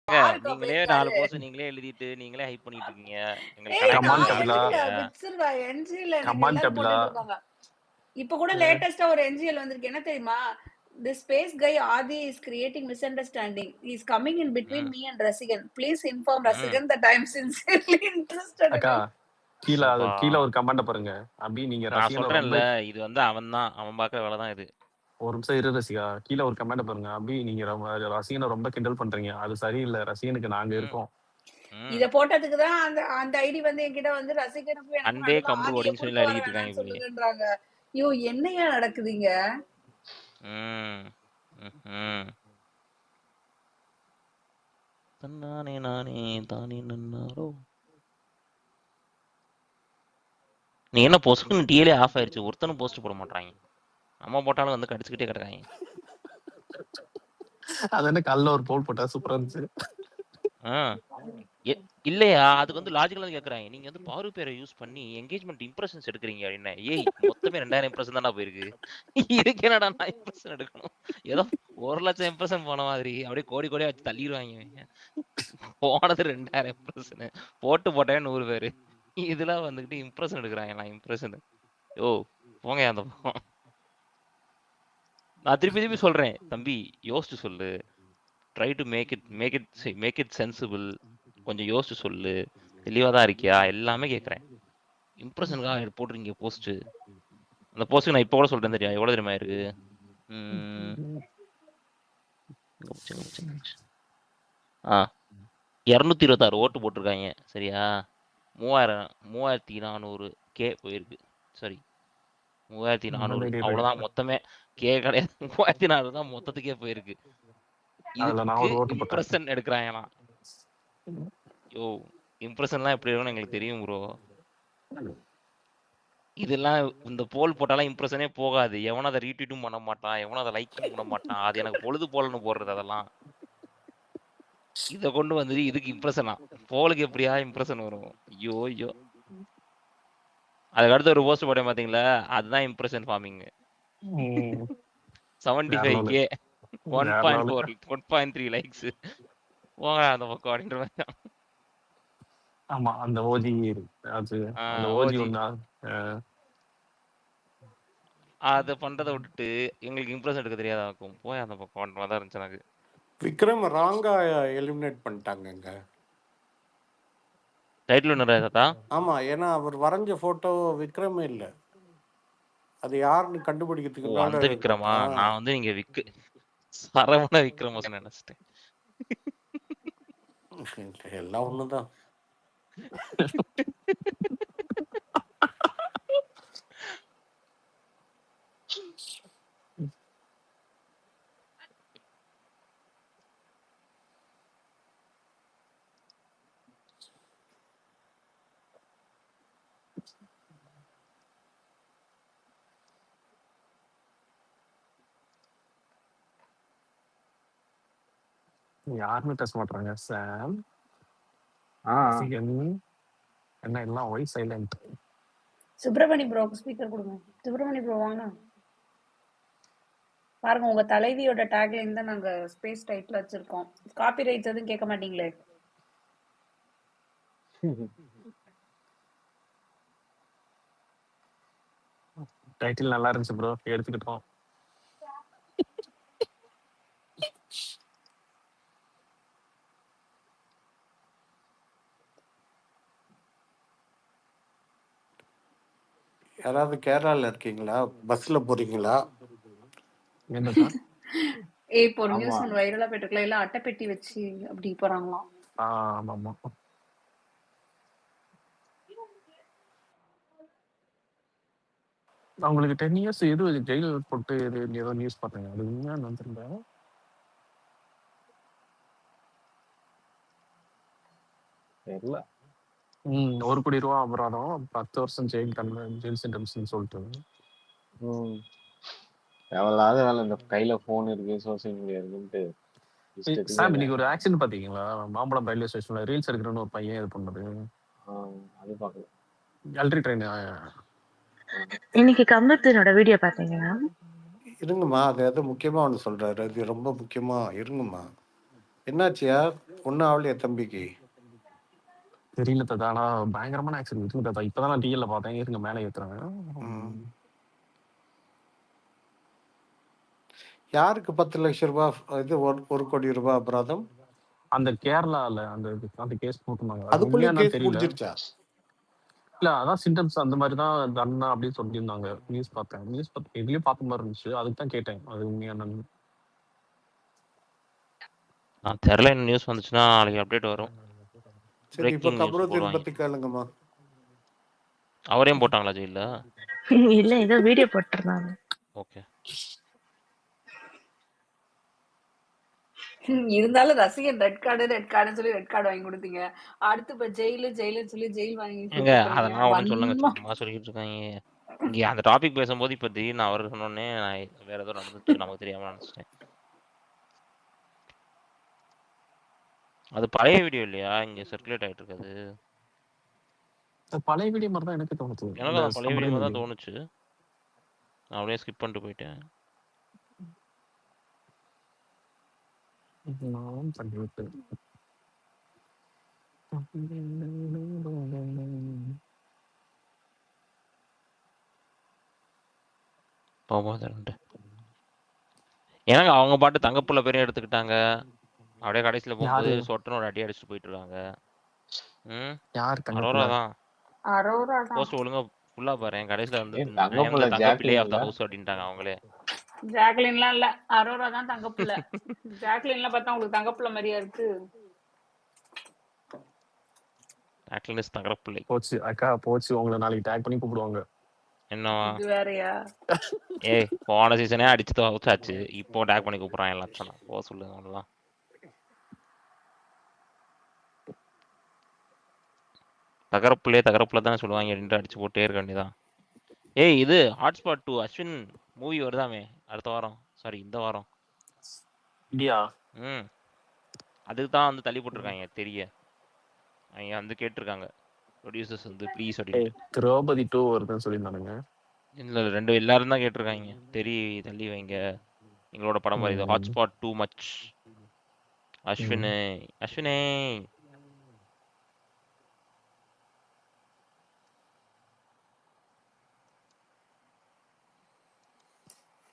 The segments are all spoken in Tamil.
நீங்களே 4 போஸ்ட் நீங்களே எழுதிட்டு, நீங்களே ஹைப் பண்ணிட்டு இருக்கீங்க. எங்களுக்கு ஏய் கனெக்ட் நான் பண்ண எழுதல. மாட்டேங்கிறீங்க. விட்ஸ்டா என்ஜில எனக்கு கமான் எல்லாரும் டபிளா. போட்டுட்டு இருக்காங்க. இப்ப கூட லேட்டஸ்டா ஒரு என்ஜிஎல் வந்திருக்கு. என்ன தெரியுமா? This space guy Adi is creating misunderstanding. He is coming in between ம். me and Rasigan. Please inform ம். Rasigan that I am sincerely interested in அக்கா him. கீழ ஒரு கமெண்ட் பாருங்க. அபி நீங்க நான் ரசிகனை சொல்றேன்ல, ரொம்ப இது வந்து அவன்தான். அவன் பார்க்குற வேலை தான் இது. ஒரு நிமிஷம் இரு ரசிகா. கீழ ஒரு கமெண்ட் பாருங்க. அபி நீங்க ரசிகனை ரொம்ப கிண்டல் பண்றீங்க. அது சரியில்லை. ரசிகனுக்கு நாங்க இருக்கோம். இத போட்டதுக்கு தான் அந்த அந்த ஐடி வந்து என்கிட்ட வந்து ரசிகனுக்கு எனக்கு அன்பே நடுவுல கம்பு ஆதியை ஒடின்னு சொல்லி குறுக்க வர எழுதிட்டு வேணாம்னு இருக்காங்க இப்படி. சொல்லுங்கன்றாங்க. ஐயோ என்னையா நடக்குதுங்க? தன்னானே நானே தானே நன்னாரோ. நீ என்ன போஸ்ட்னு டிஎலே ஆஃப் ஆயிருச்சு. ஒருத்தனும் போஸ்ட் போட மாட்டாங்க. நம்ம போட்டாலும் வந்து கடிச்சுக்கிட்டே கிடக்காங்க. அது என்ன கல்ல ஒரு போல் போட்டா சூப்பரா இருந்துச்சு. இல்லையா, அதுக்கு வந்து லாஜிக்கலா கேக்குறாங்க. நீங்க வந்து பாரு பேரை யூஸ் பண்ணி என்கேஜ்மெண்ட் இம்ப்ரெஷன்ஸ் எடுக்கிறீங்க அப்படின்னா, ஏய் மொத்தமே 2000 இம்ப்ரெஷன் தானே போயிருக்கு. இதுக்கு என்னடா நான் இம்ப்ரெஷன் எடுக்கணும்? ஏதோ 1,00,000 இம்ப்ரெஷன் போன மாதிரி அப்படியே கோடி கோடியா வச்சு தள்ளிடுவாங்க. போனது 2000 இம்ப்ரெஷன் போட்டே 100 பேரு. இதெல்லாம் வந்துகிட்டு இம்ப்ரெஷன் எடுக்கிறாங்க. இம்ப்ரெஷன் யோ போங்க அந்த பக்கம். நான் திருப்பி சொல்றேன் தம்பி, யோசிச்சு சொல்லு. Try to make it sensible. கொஞ்சம் யோசிச்சு சொல்லு. தெளிவா தான் இருக்கியா? எல்லாமே கேட்குறேன். இம்ப்ரெஷனுக்காக போட்டுருங்க போஸ்ட். அந்த போஸ்ட்டுக்கு நான் இப்போ கூட சொல்றேன் தெரியா? எவ்வளோ தெரியுமா இருக்கு? 226 ஓட்டு போட்டிருக்காங்க. சரியா? 3400 கே போயிருக்கு. சாரி 3400. அவ்வளோதான் மொத்தமே. கே கிடையாது, 3400 தான் மொத்தத்துக்கே போயிருக்கு. இதுக்கு இம்ப்ரெஷன் எடுக்கிறாங்களாம். யோ இம்ப்ரெஷன்லாம் எப்படி இருக்கும்னு எங்களுக்கு தெரியும் ப்ரோ. இதெல்லாம் இந்த போல் போட்டாலும் இம்ப்ரெஷனே போகாது. எவனும் அதை ரீட்வீட்டும் பண்ண மாட்டான், எவனும் அதை லைக்கும் பண்ண மாட்டான். அது எனக்கு பொழுது போலன்னு போடுறது அதெல்லாம். இதை கொண்டு வந்து இதுக்கு இம்ப்ரெஷனா? போலுக்கு எப்படியா இம்ப்ரெஷன் வரும்? ஐயோ அதுக்கு அடுத்து ஒரு போஸ்ட் போட்டேன் பாத்தீங்களா? அதுதான் இம்ப்ரெஷன் ஃபார்மிங். 75K 1.3 likes. போங்க அந்த பக்கம் அப்படின்ற. ஆமா அந்த ஓஜி அது அந்த ஓஜி ஒண்ணா அதை பண்றதை விட்டுட்டு எங்களுக்கு இம்ப்ரெஸ் எடுக்க தெரியாதாக்கும். போய் அந்த பக்கம் தான் இருந்துச்சு எனக்கு. விக்ரம் ராங்கா எலிமினேட் பண்ணிட்டாங்க. டைட்டில் ஒன்று. ஆமா, ஏன்னா அவர் வரைஞ்ச போட்டோ விக்ரமே இல்லை. அது யாருன்னு கண்டுபிடிக்கிறதுக்கு அந்த விக்ரமா? நான் வந்து நீங்க சரவண விக்ரம நினைச்சிட்டேன். எல்லாம் ஒண்ணுதான். யாருமே பேச மாட்டாங்க. சாம் என்ன எல்லாம் why silent. Subramani bro speaker கொடுங்க. சுப்பிரமணி ப்ரோ வாங்க பாருங்க. உங்க தலைவியோட டேக்லைன் தான் நாங்க ஸ்பேஸ் டைட்டில் வச்சிருக்கோம். காப்பி ரைட்ஸ் எதுவும் கேட்க மாட்டீங்களே? டைட்டில் நல்லா இருந்துச்சு ப்ரோ, எடுத்துக்கிட்டோம். யாராவது கேரளால இருக்கீங்களா? பஸ்ல போறீங்களா? இப்போ ஒரு நியூஸ் ஒன்று வைரலா போயிட்டு இருக்கலாம். எல்லாம் அட்டை பெட்டி வச்சு அப்படி போறாங்களாம். ஆமா அவங்களுக்கு 10 years எது ஜெயில் போட்டு ஏதோ நியூஸ் பார்த்தேங்க. அது உண்மையா வந்துருந்தேன். தெரியல. 1 கோடி ரூபா அபராதம், 10 வருஷம் ஜெயில் சென்டென்ஸ்னு சொல்லிட்டு. எவ்வளவு வேலை. இந்த கையில போன் இருக்கு, சோசியல் மீடியா இருக்குன்ட்டு. சாம் இன்னைக்கு ஒரு ஆக்சிடென்ட் பாத்தீங்களா? மாம்பழம் ரயில்வே ஸ்டேஷன்ல ரீல்ஸ் எடுக்கிறன்னு ஒரு பையன் இது பண்ணது. அது பாக்கல. எலக்ட்ரி ட்ரெயின் இன்னைக்கு கம்பத்தினோட வீடியோ பாத்தீங்களா? இருங்கம்மா, அது முக்கியமா ஒன்று சொல்றாரு. அது ரொம்ப முக்கியமா. இருங்கம்மா. என்னாச்சியா? ஒன்றும் ஆகலையா தம்பிக்கு? தெரியல தாத்தா. ஆனா பயங்கரமான ஆக்சிடென்ட் இருக்குங்க தாத்தா. இப்பதான் நான் டிஎல்ல பார்த்தேன். இருங்க மேலே ஏத்துறேன். ம். யாருக்கு 10 லட்சம் ரூபாய் இது 1 கோடி ரூபாய் அபராதம்? அந்த கேரளால அந்த கேஸ் போட்டிருந்தாங்க. அது அதுக்குள்ளே உண்மையானு கேஸ் தெரியல. முடிஞ்சிருச்சா? இல்ல அதான் சிம்டம்ஸ் அந்த மாதிரி தான் தண்டனை அப்படின்னு சொல்லியிருந்தாங்க. நியூஸ் பார்த்தேன். எதுலயும் பார்த்த மாதிரி இருந்துச்சு. அதுக்கு தான் கேட்டேன். அது உண்மையானு. நான் தெரியல, என்ன நியூஸ் வந்துச்சுன்னா நாளைக்கு அப்டேட் வரும். சரி, இப்போ பிரேக்கிங் நியூஸ் கமருதீன் போடுவாங்க. பத்தி கேளுங்கம்மா. அவரையும் போட்டாங்களா ஜெயில? இல்ல ஏதோ வீடியோ போட்டிருந்தாங்க. ஓகே. இருந்தாலும் ரசிகன் ரெட் கார்டுன்னு சொல்லி ரெட் கார்டு வாங்கி கொடுத்தீங்க. அடுத்து இப்ப ஜெயிலுன்னு சொல்லி ஜெயில் வாங்கி ஏங்க கூட்டு போறீங்க. அதெல்லாம் ஒன்றும் சொல்லுங்க, வன்மமா சும்மா சொல்லிட்டு இருக்காங்க. இங்க அந்த டாபிக் பேசும்போது இப்ப திடீர்னு அவர் சொன்னோடனே நான் வேற ஏதோ நடந்துட்டு நமக்கு தெரியாம நினைச்சிட்டேன். அது பழைய வீடியோ இல்லையா இங்க சர்க்குலேட் ஆயிட்டு இருக்காது? பழைய வீடியோ மாதிரி தான் எனக்கு தோணுச்சு. எனக்கு அந்த பழைய வீடியோ தான் தோணுச்சு. நான் அப்படியே ஸ்கிப் பண்ணிட்டு போயிட்டேன். நான் பண்ணிவிட்டேன். ஏன்னாங்க அவங்க பாட்டு தங்கப்புள்ள பேரையும் எடுத்துக்கிட்டாங்க. அப்படியே கடைசியில போகும்போது யாரு? சொட்டுன்னு ஒரு அடி அடிச்சுட்டு போயிட்டு இருக்காங்க. யார் அரோரா தங்கப்புல? தான். அரோரா தான். போஸ்ட் ஒழுங்கா ஃபுல்லா பாரு. கடைசியில வந்து ஏன் தங்கப்புல தங்கப்பிள்ளை ஆஃப் த ஜாக்லின்ல? ஹவுஸ் அப்படின்ட்டாங்க அவங்களே. ஜாக்லின்லாம் இல்ல, அரோரா தான் தங்கப்புள்ள. ஜாக்லின்லாம் பார்த்தா உங்களுக்கு தங்கப்புள்ள மாதிரியா இருக்கு? ஜாக்லின் தங்கப்பிள்ளை. போச்சு அக்கா போச்சு. உங்களை நாளைக்கு டேக் பண்ணி கூப்பிடுவாங்க. என்னவா? இது வேறயா? ஏய் போன சீசனே அடிச்சு துவச்சாச்சு. இப்போ டேக் பண்ணி கூப்பிடுறான் எல்லாத்தையும். போக சொல்லுங்க அவனெல்லாம். தகரப்புள்ள தானே சொல்லுவாங்க அப்படின்ட்டு அடிச்சு போட்டே இருக்க வேண்டியதான். ஏய் இது ஹாட்ஸ்பாட் 2 அஸ்வின் மூவி வருதாமே அடுத்த வாரம். சாரி இந்த வாரம். இந்தியா அதுக்கு தான் வந்து தள்ளி போட்டிருக்காங்க தெரிய. அவங்க வந்து கேட்டிருக்காங்க ப்ரொடியூசர்ஸ் வந்து ப்ளீஸ் அப்படின்னு. திரௌபதி 2 வருதுன்னு சொல்லியிருந்தானுங்க. இல்ல எல்லாரும் தான் கேட்டிருக்காங்க. தள்ளி வைங்க எங்களோட படம் மாதிரி. இது ஹாட்ஸ்பாட் டூ மச். அஸ்வினே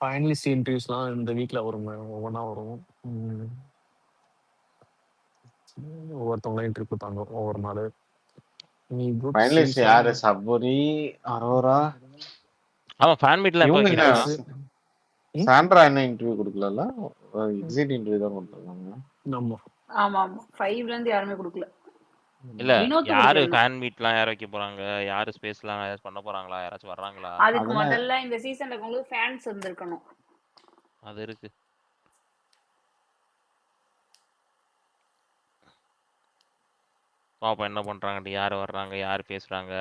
ஃபைனலிஸ்ட் இன்டர்வியூஸ்லாம் இந்த வீக்ல வருங்க. ஒவ்வொன்றா வரும். ஒவ்வொருத்தவங்களும் இன்டர்வியூ கொடுத்தாங்க ஒவ்வொரு நாள். ஃபைனலிஸ்ட் யாரு? சபரி, அரோரா. ஆமா ஃபேன் மீட்ல சாண்ட்ரா என்ன இன்டர்வியூ கொடுக்கல? எக்ஸிட் இன்டர்வியூ தான் கொடுத்தாங்க. ஆமா ஆமா 5ல இருந்து யாருமே கொடுக்கல. இல்ல யாரு ஃபேன் மீட்லாம் யார் வைக்க போறாங்க? யாரு ஸ்பேஸ்லாம் யாராச்சும் பண்ண போறாங்களா? யாராச்சும் வர்றாங்களா? அதுக்கு முதல்ல இந்த சீசன்ல உங்களுக்கு ஃபேன்ஸ் இருந்திருக்கணும். அது இருக்கு. பாப்போம் என்ன பண்றாங்க, யார் வர்றாங்க, யார் பேசுறாங்க.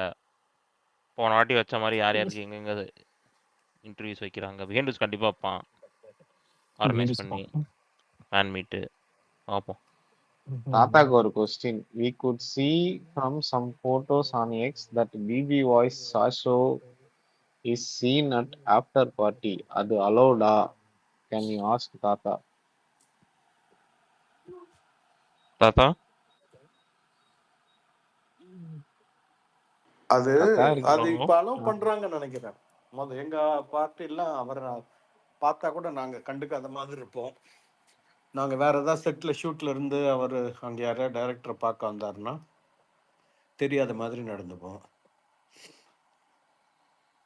போன வாட்டி வச்ச மாதிரி யார் யாருக்கு எங்கெங்க இன்டர்வியூஸ் வைக்கிறாங்க. வீக்கெண்ட்ஸ் கண்டிப்பா வைப்பான் ஆர்கனைஸ் பண்ணி ஃபேன் மீட்டு. பாப்போம். தாத்தாக்கு ஒரு question. We could see from some photos on X that BB voice Sasho is seen at after party. அது allowed-ஆ? Can you ask தாத்தா? அது இப்ப அலோவ் பண்றாங்கன்னு நினைக்கிறேன். எங்க பார்ட்டிலாம் அவரை பார்த்தா கூட நாங்க கண்டுக்காத மாதிரி இருப்போம். நாங்க வேற ஏதாவது செட்ல ஷூட்ல இருந்து அவர் அங்க யாரையா டைரக்டரை பார்க்க வந்தாருன்னா தெரியாத மாதிரி நடந்துப்போம்.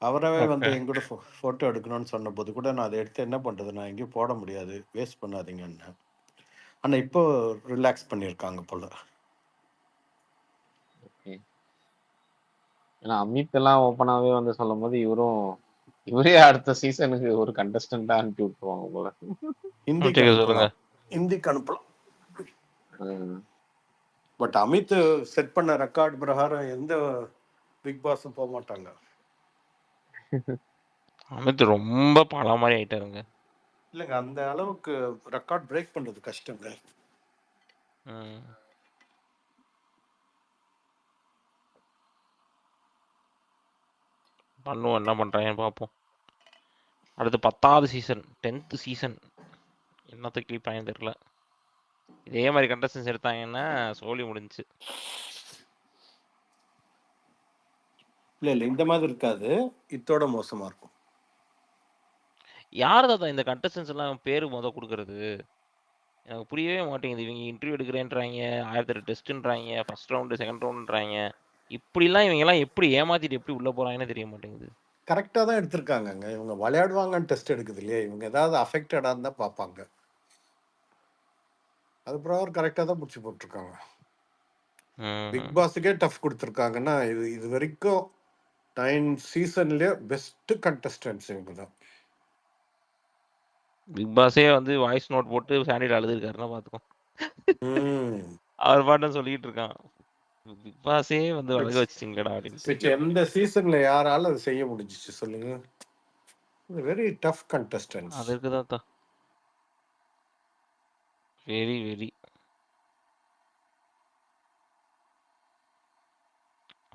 அவரவே வந்து எங்கூட போட்டோ எடுக்கணும்னு சொன்ன போது கூட நான் அதை எடுத்து என்ன பண்றது, நான் எங்கேயும் போட முடியாது, வேஸ்ட் பண்ணாதீங்கன்னு. ஆனா இப்போ ரிலாக்ஸ் பண்ணியிருக்காங்க போல. ஏன்னா அமித் எல்லாம் ஓப்பனாவே வந்து சொல்லும் போது இவரே அடுத்த சீசனுக்கு ஒரு கண்டஸ்டன்டா அனுப்பி விட்டுருவாங்க போல. ஹிந்திக்கு அனுப்பலாம். பட் அமித் செட் பண்ண ரெக்கார்ட் பிரகாரம் எந்த பிக் பாஸும் போக மாட்டாங்க. அமித் ரொம்ப பல மாதிரி ஆயிட்டாருங்க. இல்லைங்க, அந்த அளவுக்கு ரெக்கார்ட் பிரேக் பண்றது கஷ்டங்க. பண்ணுவோம், என்ன பண்றாங்கன்னு பார்ப்போம். அடுத்து 10வது சீசன் 10th சீசன் என்னத்துக்கு கிளிப் ஆகி தெரியல. இதே மாதிரி கண்டஸ்டன்ஸ் எடுத்தாங்கன்னா சோலி முடிஞ்சுச்சு. இல்ல இந்த மாதிரி இருக்காது, இதோட மோசமா இருக்கும். யார் தாத்தா இந்த கண்டஸ்டன்ஸ் எல்லாம் பேரு கொடுக்கறது? எனக்கு புரியவே மாட்டேங்குது. இவங்க இன்டர்வியூ எடுக்கிறேன்றாங்க, 1008 டெஸ்ட்ன்றாங்க, ஃபர்ஸ்ட் ரவுண்டு செகண்ட் ரவுண்டுன்றாங்க. இப்படிலாம் இவங்க எல்லாம் எப்படி ஏமாத்திட்டு எப்படி உள்ள போறாங்கன்னு தெரிய மாட்டேங்குது. கரெக்டாக தான் எடுத்திருக்காங்கங்க. இவங்க விளையாடுவாங்கன்னு டெஸ்ட் எடுக்குது இல்லையா, இவங்க ஏதாவது அஃபெக்டடாக இருந்தால் பார்ப்பாங்க. அது பிரகாரம் கரெக்டாக தான் பிடிச்சி போட்டிருக்காங்க. பிக் பாஸுக்கே டஃப் கொடுத்துருக்காங்கன்னா இது வரைக்கும் 9 சீசன்லேயே பெஸ்ட் கண்டஸ்டன்ஸ் இவங்க தான். பிக் பாஸே வாய்ஸ் நோட் போட்டு சாண்டில் அழுதுருக்காருன்னா பார்த்துக்கோ. அவர் பாட்டும் சொல்லிட்டு இருக்கான், பிக் பாஸே அழுக வச்சுட்டீங்களா அப்படின்னு. எந்த சீசன்ல யாரால அது செய்ய முடிஞ்சிச்சு சொல்லுங்க? Very tough contestants. அது இருக்குதாத்தா, வெரி வெரி.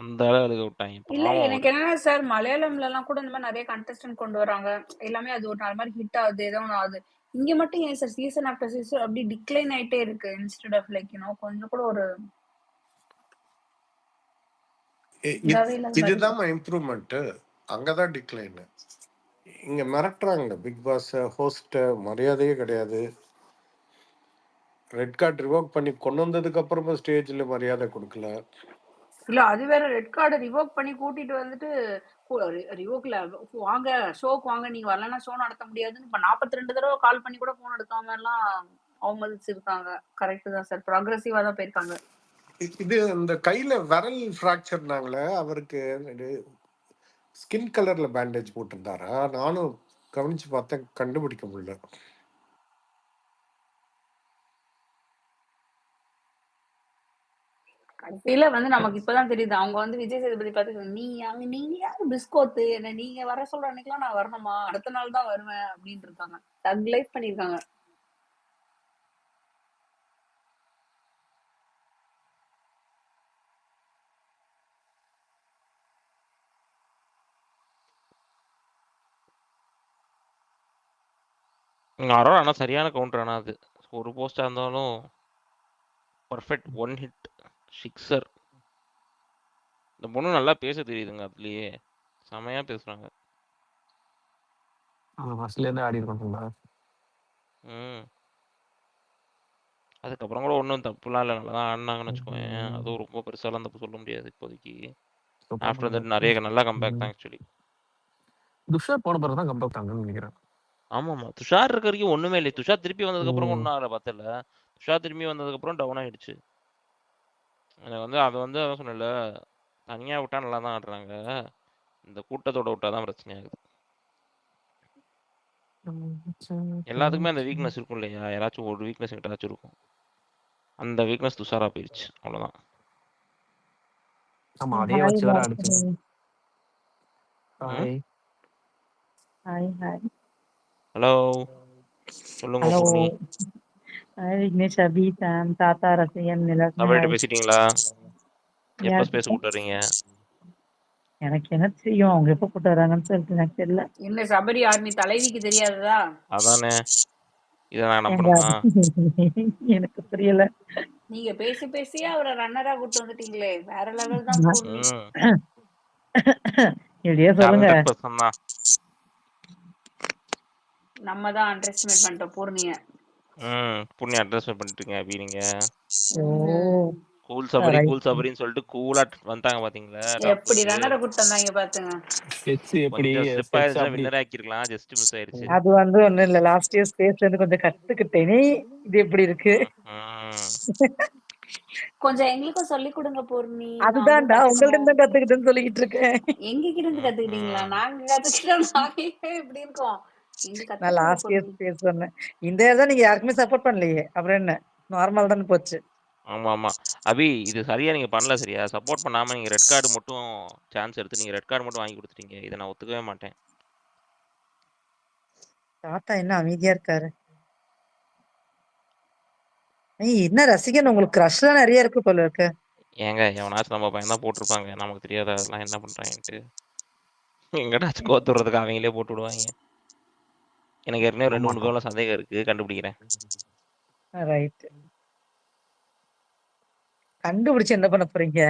அந்த அளவு அழுக விட்டாங்க. இல்ல எனக்கு என்னன்னா சார், மலையாளம்ல எல்லாம் கூட இந்த மாதிரி நிறைய கண்டஸ்டன்ட் கொண்டு வராங்க, எல்லாமே அது ஒரு நாலு மாதிரி ஹிட் ஆகுது, ஏதோ ஒன்று ஆகுது. இங்க மட்டும் ஏன் சார் சீசன் ஆஃப்டர் சீசன் அப்படி டிக்ளைன் ஆயிட்டே இருக்கு, இன்ஸ்டெட் ஆஃப் லைக் கொஞ்சம் கூட ஒரு இதுதான் இம்ப்ரூவ்மெண்ட். அங்கதான் டிக்ளைன். இங்க மிரட்டுறாங்க பிக் பாஸ் ஹோஸ்ட், மரியாதையே கிடையாது. ரெட் கார்டு ரிவோக் பண்ணி கொண்டு வந்ததுக்கு அப்புறமா ஸ்டேஜ்ல மரியாதை கொடுக்கல. இல்ல அது வேற, ரெட் கார்டு ரிவோக் பண்ணி கூட்டிட்டு வந்துட்டு ரிவோக்ல வாங்க ஷோக்கு வாங்க, நீங்க வரலன்னா ஷோ நடத்த முடியாதுன்னு இப்ப 42 தடவை கால் பண்ணி கூட போன் எடுக்காம எல்லாம் அவமதிச்சிருக்காங்க. கரெக்ட் தான் சார், ப்ராக்ரஸிவா தான் போயிருக்காங்க. இது இந்த கையில விரல் ஃப்ராக்சர்னாங்களே, அவருக்கு ஸ்கின் கலர்ல பேண்டேஜ் போட்டிருந்தாரா? நானும் கவனிச்சு பார்த்தேன், கண்டுபிடிக்க முடியல. கடைசியில நமக்கு இப்பதான் தெரியுது, அவங்க விஜய் சேதுபதி பார்த்து நீங்க யாரு பிஸ்கோத்து, என்ன நீங்க வர சொல்ற அன்னைக்கெல்லாம் நான் வரணுமா, அடுத்த நாள் தான் வருவேன் அப்படின்னு இருக்காங்க. தக் லைஃப் பண்ணிருக்காங்க. ஆனா சரியான கவுண்டர். ஆனா அது ஒரு போஸ்டா இருந்தாலும் பர்ஃபெக்ட் ஒன் ஹிட் சிக்ஸர். இந்த பொண்ணு நல்லா பேச தெரியுதுங்க, அதுலயே செமையா பேசுறாங்க. ஃபர்ஸ்ட்ல இருந்து ஆடி இருக்கோம்ல. அதுக்கப்புறம் கூட ஒன்றும் தப்புலாம் இல்லை, நல்லா தான் ஆடினாங்கன்னு வச்சுக்கோங்க. அதுவும் ரொம்ப பெருசாலாம் தப்பு சொல்ல முடியாது இப்போதைக்கு. ஆஃப்டர் தட் நிறைய நல்லா கம்பேக் தான் ஆக்சுவலி. துஷார் போன பிறகு தான் கம்பேக் தாங்கன்னு நினைக்கிறேன். ஆமாமா, துஷார் இருக்க வரைக்கும் ஒண்ணுமே இல்லை. துஷார் திருப்பி வந்ததுக்கு அப்புறம் ஒன்றும் ஆகல பார்த்தல. துஷார் திரும்பி வந்ததுக்கு அப்புறம் டவுன் ஆயிடுச்சு. எனக்கு அது அதான் சொன்னல, தனியா விட்டா நல்லா தான் ஆடுறாங்க, இந்த கூட்டத்தோட விட்டா தான் பிரச்சனை ஆகுது. எல்லாத்துக்குமே அந்த வீக்னஸ் இருக்கும் இல்லையா, யாராச்சும் ஒரு வீக்னஸ் கிட்டாச்சும் இருக்கும். அந்த வீக்னஸ் துஷாரா போயிடுச்சு, அவ்வளவுதான். ஆமா, அதே வச்சு வேற அடிச்சு. Hi hi hi. ஹலோ சொல்லுங்க பூர்ணி. ஹாய் விக்னேஷ், அபி, சாம், தாத்தா, ரசிகன் எல்லாருமே தமிழ்கிட்ட பேசிட்டீங்களா? எப்ப ஸ்பேஸ் கூட்டுறீங்க? எனக்கு என்ன தெரியும் அவங்க எப்ப கூட்டு வராங்கன்னு சொல்லிட்டு, எனக்கு தெரியல. என்ன சபரி ஆர்மி தலைவிக்கு தெரியாததா? அதானே, இத நான் நம்பணுமா? எனக்கு புரியல. நீங்க பேசி பேசியே அவரை ரன்னரா கூட்டு வந்துட்டீங்களே, வேற லெவல் தான். எப்படியே சொல்லுங்க. நம்ம தான் அண்டர் எஸ்டிமேட் பண்ணிட்டோம் பூர்ணிய. பூர்ணி அண்டர் எஸ்டிமேட் பண்ணிட்டீங்க அபி நீங்க. கூல் சபரின்னு சொல்லிட்டு கூலா வந்தாங்க பாத்தீங்களா? எப்படி ரன்னரை கூட்டு வந்தாங்க பாத்துங்க. கொஞ்சம் ஸ்லிப் ஆயிருச்சா, வின்னர் ஆக்கிருக்கலாம், ஜஸ்ட் மிஸ் ஆயிருச்சு. அது ஒண்ணும் இல்ல, லாஸ்ட் இயர் ஸ்பேஸ்ல இருந்து கொஞ்சம் கத்துக்கிட்டேனே, இது எப்படி இருக்கு. கொஞ்சம் எங்களுக்கும் சொல்லி கொடுங்க பூர்ணி. அதுதான்டா உங்கள்ட்ட இருந்து கத்துக்கிட்டேன்னு சொல்லிட்டு இருக்கேன். எங்க கிட்ட இருந்து கத்துக்கிட்டீங்களா? நாங்க கத்துக்கிட்டோம், நாங்க எப்படி இருக்கோம். நான் லாஸ்ட் இயர் ஸ்பேஸ் சொன்னேன், இந்த இயர் தான் நீங்க யாருக்குமே சப்போர்ட் பண்ணலையே, அப்புறம் என்ன நார்மல் தான் போச்சு. ஆமா அபி, இது சரியா நீங்க பண்ணல. சரியா சப்போர்ட் பண்ணாம நீங்க ரெட் கார்டு மட்டும் சான்ஸ் எடுத்து நீங்க ரெட் கார்டு மட்டும் வாங்கி கொடுத்துட்டீங்க. இதை நான் ஒத்துக்கவே மாட்டேன். தாத்தா என்ன அமைதியா இருக்காரு. என்ன ரசிகன், உங்களுக்கு கிரஷ் தான் நிறைய இருக்கு போல இருக்கு. ஏங்க எவனாச்சும் நம்ம பையன் தான் போட்டிருப்பாங்க, நமக்கு தெரியாத அதெல்லாம் என்ன பண்றாங்கன்ட்டு. எங்கடாச்சும் கோத்துறதுக்கு அவங்களே போட்டு விடுவாங்க. எனக்கு ஏற்கனவே 2-3 பேர்ல சந்தேகம் இருக்கு, கண்டுபிடிக்கிறேன். ரைட். கண்டுபிடிச்சு என்ன பண்ண போறீங்க?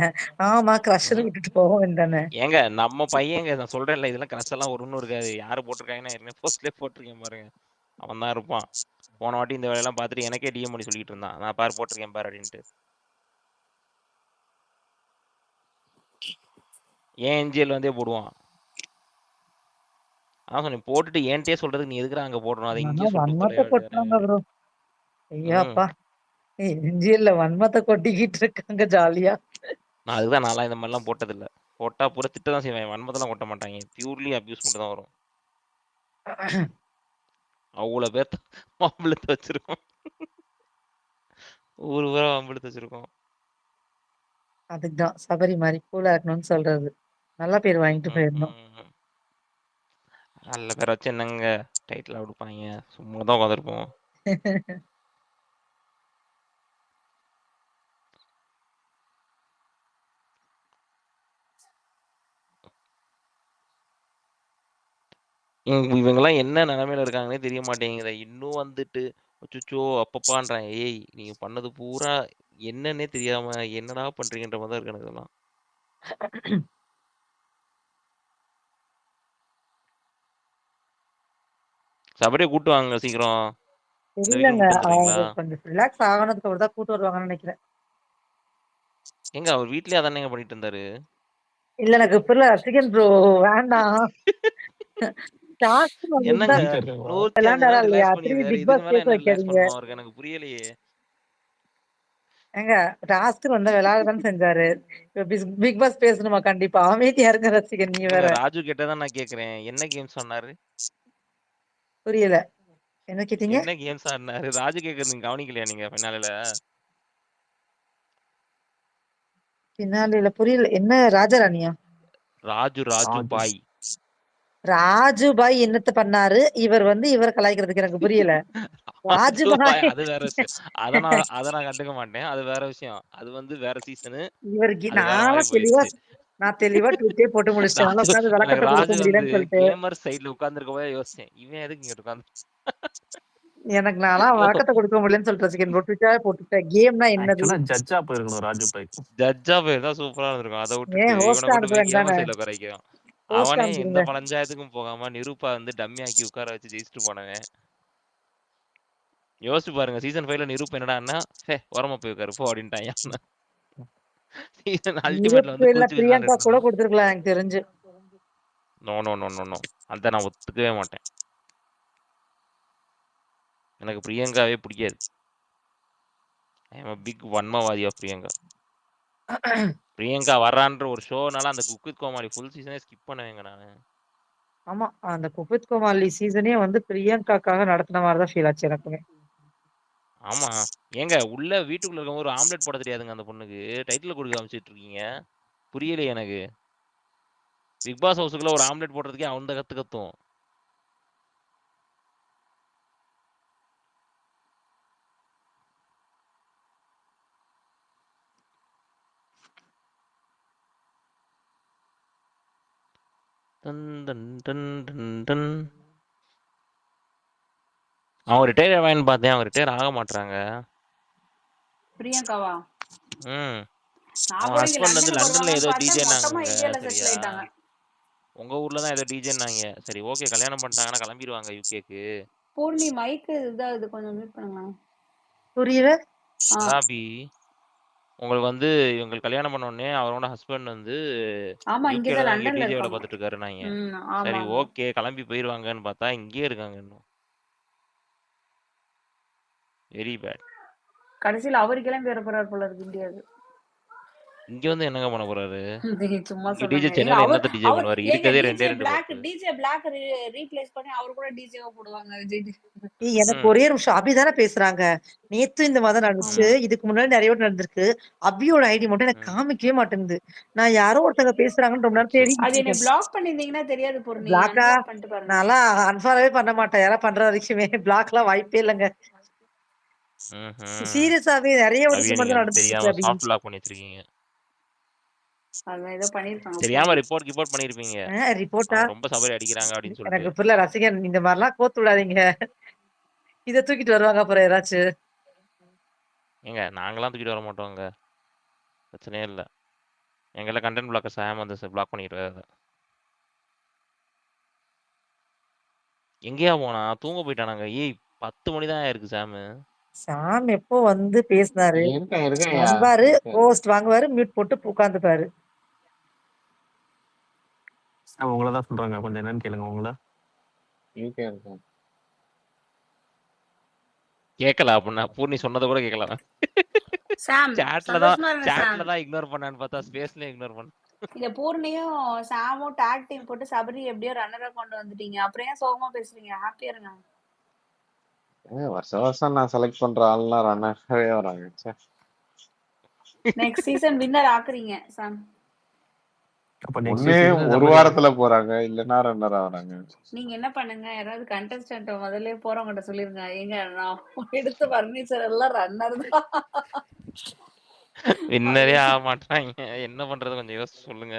ஆமா கிரஷ்ன்னு ம். விட்டுட்டு போக வேண்டியதானே. ஏங்க நம்ம பையங்க நான் சொல்றேன்ல, இதெல்லாம் கிரஷ் எல்லாம் ஒண்ணும் இருக்காது. யாரு போட்டிருக்காங்கன்னா ஏற்கனவே போஸ்ட்லயே போட்டிருக்கேன் பாருங்க. அவன் தான் இருப்பான். போன வாட்டி இந்த வேலையெல்லாம் பார்த்துட்டு எனக்கே டிஎம் பண்ணி சொல்லிட்டு இருந்தான். நான் பாரு போட்டிருக்கேன் பாரு அப்படின்ட்டு. ஏன் என்ஜிஎல் வந்தே போடுவான். அதான் சொன்னேன் போட்டுட்டு ஏன்ட்டே சொல்றதுக்கு நீ எதுக்குடா அங்க போடணும்? அதை இங்கேயே சொல்லிட்டு தொலை வன்மத்தை கொட்டுறாங்க வேண்டியதானே. ப்ரோ. ம். ஐயாப்பா என்ஜிஎல்ல வன்மத்தை கொட்டிக்கிட்டு இருக்காங்க ஜாலியா. நான் அதுதான் நான்லாம் இந்த மாதிரிலாம் போட்டதில்ல. போட்டா பூரா திட்ட தான் செய்வேன். வன்மத்தெல்லாம் கொட்ட மாட்டாங்க. பியூர்லி அபியூஸ் மட்டும் தான் வரும். அவ்வளோ பேர்த்த வம்பிழுத்து வச்சிருக்கோம். ஊர் ஊரா வம்பிழுத்து வச்சிருக்கோம். அதுக்குதான் சபரி மாதிரி கூலா இருக்கணும்னு சொல்றது. நல்ல பேர் வாங்கிட்டு போயிடணும். நல்ல பேர் வச்சு என்னங்க டைட்டில் கொடுப்பாங்க. சும்மா தான் உட்காந்துருப்போம். இவங்கெல்லாம் என்ன நிலைமையில இருக்காங்கன்னே தெரிய மாட்டேங்குது. இன்னும் வந்துட்டு அச்சோ அப்பப்பான்றான். ஏய் நீங்க பண்ணது பூரா என்னன்னே தெரியாம என்னடா பண்றீங்கன்ற மாதிரி தான் இருக்கு எனக்கு இதெல்லாம். சபரியை கூட்டு வாங்க சீக்கிரம். இந்த வீக்கெண்ட் தெரியலங்க கூட்டு வந்துடுறீங்களா? அவங்க கொஞ்சம் ரிலாக்ஸ் ஆகனதுக்கு அப்புறம் தான் கூட்டு வருவாங்கன்னு நினைக்கிறேன். எங்க அவர் வீட்லயே அதானேங்க பண்ணிட்டு இருந்தாரு. இல்ல எனக்கு புரியல ரசிகன் ப்ரோ வேண்டாம். டாஸ்க் என்னங்க வீட்டுல இருக்காங்களா? 105 விளையாண்டாரா நாள் இல்லையா? ரிலாக்ஸ் திரும்பி பண்ணியிருக்காரு. பிக் இதுக்கு பாஸ் மேல பேச என்ன ரிலாக்ஸ் வைக்காதீங்க. பண்ணணும் அவருக்கு? எனக்கு புரியலையே. ஏங்க டாஸ்க் வந்தா விளையாடதான் செஞ்சாரு. இப்ப பிக் பாஸ் பேசணுமா? கண்டிப்பா அமைதியா இருங்க ரசிகன் நீ ஏங்க வேற. ராஜு கேட்டதான் நான் கேக்குறேன். என்ன கேம் சொன்னாரு? புரியல. என்ன கேட்டீங்க? என்ன கேம்ஸ் ஆடினாரு? ராஜு கேக்குறது நீங்க கவனிக்கலையா நீங்க பின்னால? பின்னால புரியல. என்ன ராஜாராணியா? ராஜு ராஜு. பாய். ராஜுபாய் என்னத்த பண்ணாரு? இவர் இவரை கலாய்க்கிறதுக்கு எனக்கு புரியல. ராஜுபாய் அது வேற விஷயம். அத நான் கண்டுக்க மாட்டேன். அது வேற விஷயம். அது வேற சீசனு. இவருக்கு அது வேற மாதிரி போயிடுச்சு. நான் தெளிவா ட்விட்டே போட்டு முடிச்சிட்டேன். ராஜு உட்காந்து எனக்கு விளக்கத்தை கொடுக்க ராஜு முடியலன்னு சொல்லிட்டு. கேமர் சைடுல உட்கார்ந்துருக்க போதே யோசிச்சேன். இவன் எதுக்கு இங்க உட்கார்ந்து எனக்கு நான்லாம் விளக்கத்தை கொடுக்க முடியலன்னு சொல்லிட்டு ரசிகன் ட்விட்டரே போட்டுட்டேன். கேம்னா என்னது? ஆக்சுவலா ஜட்ஜா போயிருக்கணும் ராஜு பாய். ஜட்ஜா போயிருந்தா சூப்பரா இருந்திருக்கும். அதை விட்டுட்டு ஏன் இவனை ஹோஸ்டா கொண்டு போய் அனுப்புறேன் கேமர் தானே? சைடுல குறைக்கும். ஹோஸ்டா அவனே எந்த அனுப்புறீங்க. பஞ்சாயத்துக்கும் போகாம நிரூபா டம்மி ஆக்கி உட்கார வச்சு ஜெயிச்சுட்டு போனவன். யோசிச்சு பாருங்க சீசன் 5ல நிரூப் என்னடான்னா ஓரமா போய் உட்காரு போ அப்படின்ட்டான். சீசன் அல்டிமேட்ல குளிச்சு பிரியங்கா கூட கொடுத்துருக்கலாம் எனக்கு தெரிஞ்சு. No no no no no அந்த நான் ஒத்துக்கவே மாட்டேன். எனக்கு பிரியங்காவே பிடிக்காது. பிக் வன்மவாதி ஆஃப் பிரியங்கா. பிரியங்கா வர்றான்ற ஒரு ஷோனால அந்த குக் வித் கோமாளி ஃபுல் சீசனே ஸ்கிப் பண்ணுவேங்க நானு. ஆமா அந்த குக் கோமாளி சீசனே பிரியங்காக்காக நடத்தின மாதிரி தான் ஃபீல் ஆச்சு எனக்குமே. ஆமா ஏங்க உள்ள வீட்டுக்குள்ள இருக்க ஒரு ஆம்லெட் போட தெரியாதுங்க அந்த பொண்ணுக்கு. டைட்டில் கொடுக்க காமிச்சிட்டு இருக்கீங்க. புரியலையே எனக்கு. பிக் பாஸ் ஹவுஸுக்குள்ள ஒரு ஆம்லெட் போடுறதுக்கே அவன் கத்தும். அவங்க ரிட்டையர் ஆவான்னு பார்த்தேன். அவங்க ரிட்டையர் ஆக மாட்டாங்க. பிரியங்காவா? அவன் ஹஸ்பண்ட் லண்டன்ல ஏதோ டிஜேன்னாங்க. சரியா சரியா உங்க ஊர்ல தான் ஏதோ டிஜேன்னாங்க. சரி ஓகே கல்யாணம் பண்ணிட்டாங்கன்னா கிளம்பிடுவாங்க யூகேக்கு. பூர்ணி மைக்கு இது கொஞ்சம் மியூட் பண்ணுங்களேன். புரியல. அதாபி உங்களுக்கு இவங்க கல்யாணம் பண்ண உடனே அவரோட ஹஸ்பண்ட் ஆமா இங்க யூகேல தான் தான் லண்டன்ல டிஜே வேலை இருக்காங்க. பார்த்துட்டு இருக்காரு நாங்க. ஆமா சரி ஆமா. ஓகே கிளம்பி போயிருவாங்கன்னு பார்த்தா இங்கேயே இருக்காங்க இன்னும். Very bad. கடைசியில அவரு கிளம்பி வர போறாரு போல இருக்கு இந்தியாவுக்கு. இங்க என்னங்க பண்ண போறாரு? சும்மா டிஜே சொல்லுங்க. சென்னையில என்னத்த டிஜே பண்ணுவாரு? இருக்கதே ரெண்டே பிளாக் பஸ். டிஜே பிளாக் ரீப்ளேஸ் பண்ணி அவர் கூட டிஜேவா போடுவாங்க விஜய். எனக்கு ஒரே நிமிஷம். அபி தானே பேசுறாங்க. நேத்து இந்த மாதிரி நடந்துச்சு. இதுக்கு முன்னாடி நிறைய வாட்டி நடந்திருக்கு. அபியோட ஐடி மட்டும் எனக்கு காமிக்கவே மாட்டேங்குது. நான் யாரோ ஒருத்தங்க பேசுறாங்கன்னு ரொம்ப நேரம் தேடி அது என்ன பிளாக் பண்ணிருந்தீங்கன்னா தெரியாது பூர்ணி. பிளாக்கா அன்பிளாக் பண்ணிட்டு பாருங்க. நான்லாம் அன்ஃபாலோவே பண்ண மாட்டேன். யாரா பண்ற வரைக்குமே பிளாக்லாம் வாய்ப்பே இல்லைங்க. சீரியஸாவே நிறைய வாட்டி நீங்க நடந்துச்சு தெரியாம அபி. சாஃப்ட் லாக் பண்ணி வச்சிருக்கீங்க. அதான் ஏதோ பண்ணிருக்காங்க. தெரியாம ரிப்போர்ட் பண்ணிருப்பீங்க. ரிப்போர்ட்டா? ரொம்ப சபரி அடிக்கிறாங்க அப்படின்னு எனக்கு சொல்லிட்டு. புரியல ரசிகன். இந்த மாதிரிலாம் கோத்து விடாதீங்க. இத தூக்கிட்டு வருவாங்க அப்புறம் யாராச்சும். ஏங்க நாங்களாம் தூக்கிட்டு வர மாட்டோங்க. பிரச்சனையே இல்ல. எங்கெல்லாம் கண்டென்ட் பிளாக்கர் சாம் வந்து பிளாக் பண்ணிடுறாரு. எங்கேயா போனா தூங்க போயிட்டானாங்க. ஏய் 10 மணி தான் ஆயிருக்கு சாமு. சாம் எப்போ வந்து பேசினாரு இருக்கேன்யா வந்தாரு இருக்கேன். போஸ்ட் வாங்குவாரு மியூட் போட்டு உட்காந்துப்பாரு. உங்களை தான் சொல்றாங்க, கொஞ்சம் என்னன்னு கேளுங்க உங்களை. இருக்கேன். கேட்கல அப்படின்னா பூர்ணி சொன்னதை கூட கேட்கல. சாம் சாட்ல சந்தோஷமா இருங்க சாம். சாட்ல தான் இக்னோர் பண்ணான்னு பார்த்தா ஸ்பேஸ்லயும் இக்னோர் பண்ண. இந்த பூர்ணியும் சாமும் டாக் டீம் போட்டு சபரி எப்படியோ ரன்னரா கொண்டு வந்துட்டீங்க. அப்புறம் ஏன் சோகமா பேசுறீங்க? ஹாப்பியா இருங்க. வருஷம் வருஷம் நான் செலக்ட் பண்ற ஆள்லாம் ரன்னராகவே வராங்க. ச்சே. நெக்ஸ்ட் சீசன் வின்னர் ஆக்குறீங்க சாம். அப்ப next ஒண்ணு season ஒரு சபரி வாரத்துல போறாங்க, இல்லன்னா ரன்னர் ஆகுறாங்க. நீங்க என்ன பண்ணுங்க, யாராவது கண்டஸ்டன்ட் முதல்ல போறவங்ககிட்ட சொல்லிருங்க, ஏங்க நான் எடுத்த பர்னிச்சர் எல்லாம் ரன்னர் தான் வின்னரே அப்படின்னு. ஆக மாட்டாங்க. என்ன பண்றது கொஞ்சம் யோசிச்சு சொல்லுங்க.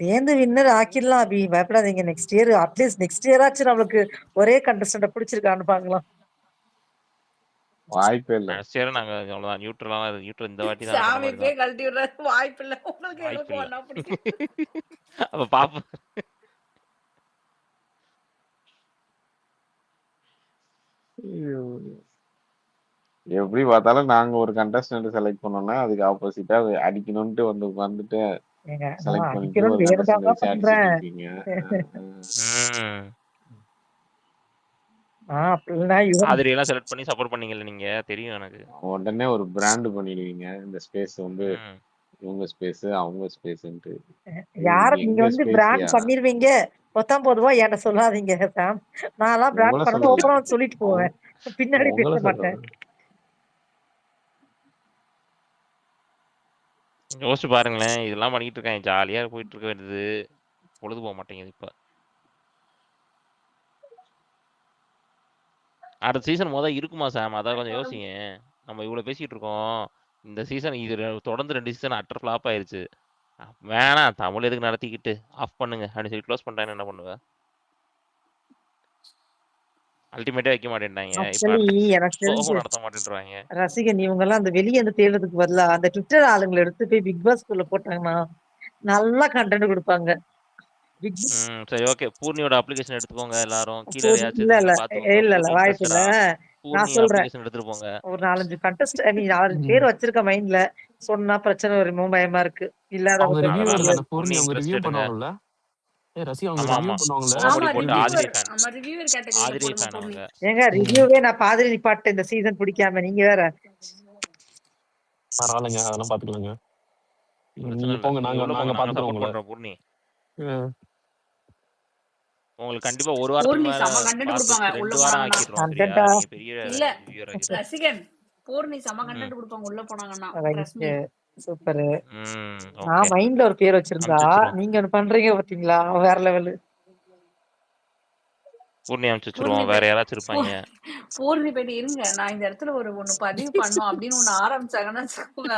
சேர்ந்து வின்னர் ஆக்கிடலாம் அபி, பயப்படாதீங்க. நெக்ஸ்ட் இயர் அட்லீஸ்ட் நெக்ஸ்ட் இயராச்சும் நம்மளுக்கு ஒரே கண்டஸ்டன்ட பிடிச்சிருக்கான்னு பாக்கலாம். வாய்ப்பே இல்ல. நெக்ஸ்ட் இயர் நாங்க அவ்வளவுதான் நியூட்ரலா நியூட்ரல் இந்த வாட்டி தான் சாமி சொன்ன மாதிரி போய் தான். கழட்டி விடுறாரு. வாய்ப்பு இல்ல உங்களுக்கு. வாய்ப்பு எங்களுக்கும் இல்ல. ஒண்ணா பிடிக்கும். அப்ப பாப்போம். ஐயோ. எப்படி பார்த்தாலும் நாங்க ஒரு கண்டஸ்டன்ட் செலக்ட் பண்ணோம்னா அதுக்கு ஆப்போசிட்டா அடிக்கணும்ட்டு வந்து உட்காந்துட்டு ஏங்க நான் செலக்ட் பண்ணிட்டு ஒரு அடிக்கணும்னு கண்டஸ்டன்ட் வேணுதான் வச்சு பண்றேன். அடிச்சிட்டு இருக்கீங்க. அப்படின்னா இவன் ஆதிரி எல்லாம் செலக்ட் பண்ணி சப்போர்ட் பண்ணீங்கல்ல நீங்க, தெரியும் எனக்கு. உடனே ஒரு பிராண்ட் பண்ணிடுவீங்க. இந்த ஸ்பேஸ் வந்து ம். இவங்க ஸ்பேஸ் அவங்க ஸ்பேஸ்ன்ட்டு. யார இது நீங்க எங்க வந்து ஸ்பேஸ்யா? பிராண்ட் பண்ணிருவீங்க. 19 ரூபா என்கிட்ட சொல்லாதீங்க சாம். நான்லாம் பிராண்ட் உங்களை பண்ணணும் சொல்லல. ஓப்பனா சொல்லிட்டு போவேன். பின்னாடி உங்களை பேச மாட்டேன். சொல்றேன். யோசிச்சு பாருங்களேன், இதெல்லாம் பண்ணிட்டு இருக்காங்க. ஜாலியா போயிட்டு இருக்க வேண்டியது, பொழுது போக மாட்டேங்குது இப்ப. அடுத்த சீசன் இருக்குமா சாம்? அதான் கொஞ்சம் யோசிங்க. நம்ம இவ்வளவு பேசிட்டு இருக்கோம். இந்த சீசன் இது தொடர்ந்து 2 சீசன் அட்டர் ஃபிளாப் ஆயிருச்சு. வேணாம் தமிழ் எதுக்கு நடத்திக்கிட்டு ஆஃப் பண்ணுங்க அப்படின்னு சொல்லி க்ளோஸ் பண்ணிட்டாங்க. என்ன பண்ணுவ? அல்டிமேட்டே வைக்க மாட்டேன்ட்டாங்க. இப்ப ஆக்சுவலி எனக்கு தெரிஞ்சு ஷோவும் நடத்த மாட்டேன்றாங்க. ரசிகன் இவங்க எல்லாம் அந்த வெளியே இருந்து தேடுறதுக்கு பதிலா அந்த ட்விட்டர் ஆளுங்களை எடுத்து போய் பிக் பாஸ் குள்ள போட்டாங்கன்னா நல்லா கண்டென்ட் கொடுப்பாங்க. பிக் பாஸ் சரி ஓகே. பூர்ணியோட அப்ளிகேஷன் எடுத்துக்கோங்க எல்லாரும். கீழே இல்ல யாராச்சும் இல்ல இருந்தீங்கன்னா பாத்துக்கோங்க. இல்ல இல்ல பூர்ணி வாய்ப்பு இல்ல. இன்ட்ரெஸ்டடா நான் பூர்ணி சொல்றேன், அப்ளிகேஷன் எடுத்துட்டு போங்க. ஒரு 4-5 கண்டஸ்ட் நீ 4-5 பேர் வச்சிருக்க மைண்ட்ல சொன்னா பிரச்சனை வருமோ பயமா இருக்கு. அவங்க இல்லாதவங்க ரிவ்யூ அதெல்லாம் இல்ல. தானே பூர்ணி, பூர்ணி அவங்க இன்ட்ரெஸ்ட் ரிவ்யூ எடுங்க. பண்ணுவாங்கல்ல. ரசி அவங்க ஆமா ரிவ்யூ ஆமா. பண்ணுவாங்கல்ல. முகமூடி ஆமா போட்டு ரிவ்யூ ஆதிரி ரிவ்யூவர். ஃபேன். ஆமா ரிவ்யூவர் கேட்டகரியில ஆதிரி போடுங்க ஃபேன் பூர்ணி. அவங்க. ஏங்க ரிவ்யூவே நான் பாதிரி நிப்பாட்ட இந்த சீசன் பிடிக்காம நீங்க வேற. பரவாயில்லைங்க, அதெல்லாம் பாத்துக்கலாங்க. பிரச்சனை நீங்க இல்ல. போங்க, நீங்க நாங்க உள்ள போங்க. நாங்க நாங்க பாத்துக்கிறோம் சப்போர்ட் உங்களை. பண்றோம் பூர்ணி. உங்களுக்கு கண்டிப்பா ஒரு வாரத்துக்கு பூர்ணி மேல செம கண்டென்ட் கொடுப்பாங்க பார்த்து உள்ள 2 வாரம் போனாங்கன்னா. ஆக்கிடுறோம். சரியா? கண்டென்ட்டா நீங்க பெரிய இல்ல ரிவ்யூவர் ஆகிடுங்க. ரசிகன் பூர்ணி செம கண்டென்ட் கொடுப்பாங்க உள்ள போனாங்கன்னா. Trust me. சூப்பர். ஓகே. நான் மைண்ட்ல ஒரு பேர் வச்சிருந்தா அனுப்பிச்சு வச்சிருவோம். நீங்க ஒண்ணு பண்றீங்க பாத்தீங்களா, வேற லெவலு. பூர்ணி அனுப்பிச்சு பூர்ணி வச்சிருவோம். வேற யாராச்சும் இருப்பாங்க. பூர்ணி போயிட்டு இருங்க, நான் இந்த இடத்துல ஒண்ணு பதிவு பண்ணோம் அப்படின்னு ஒண்ணு ஆரம்பிச்சாங்கன்னா வச்சுக்கோங்க,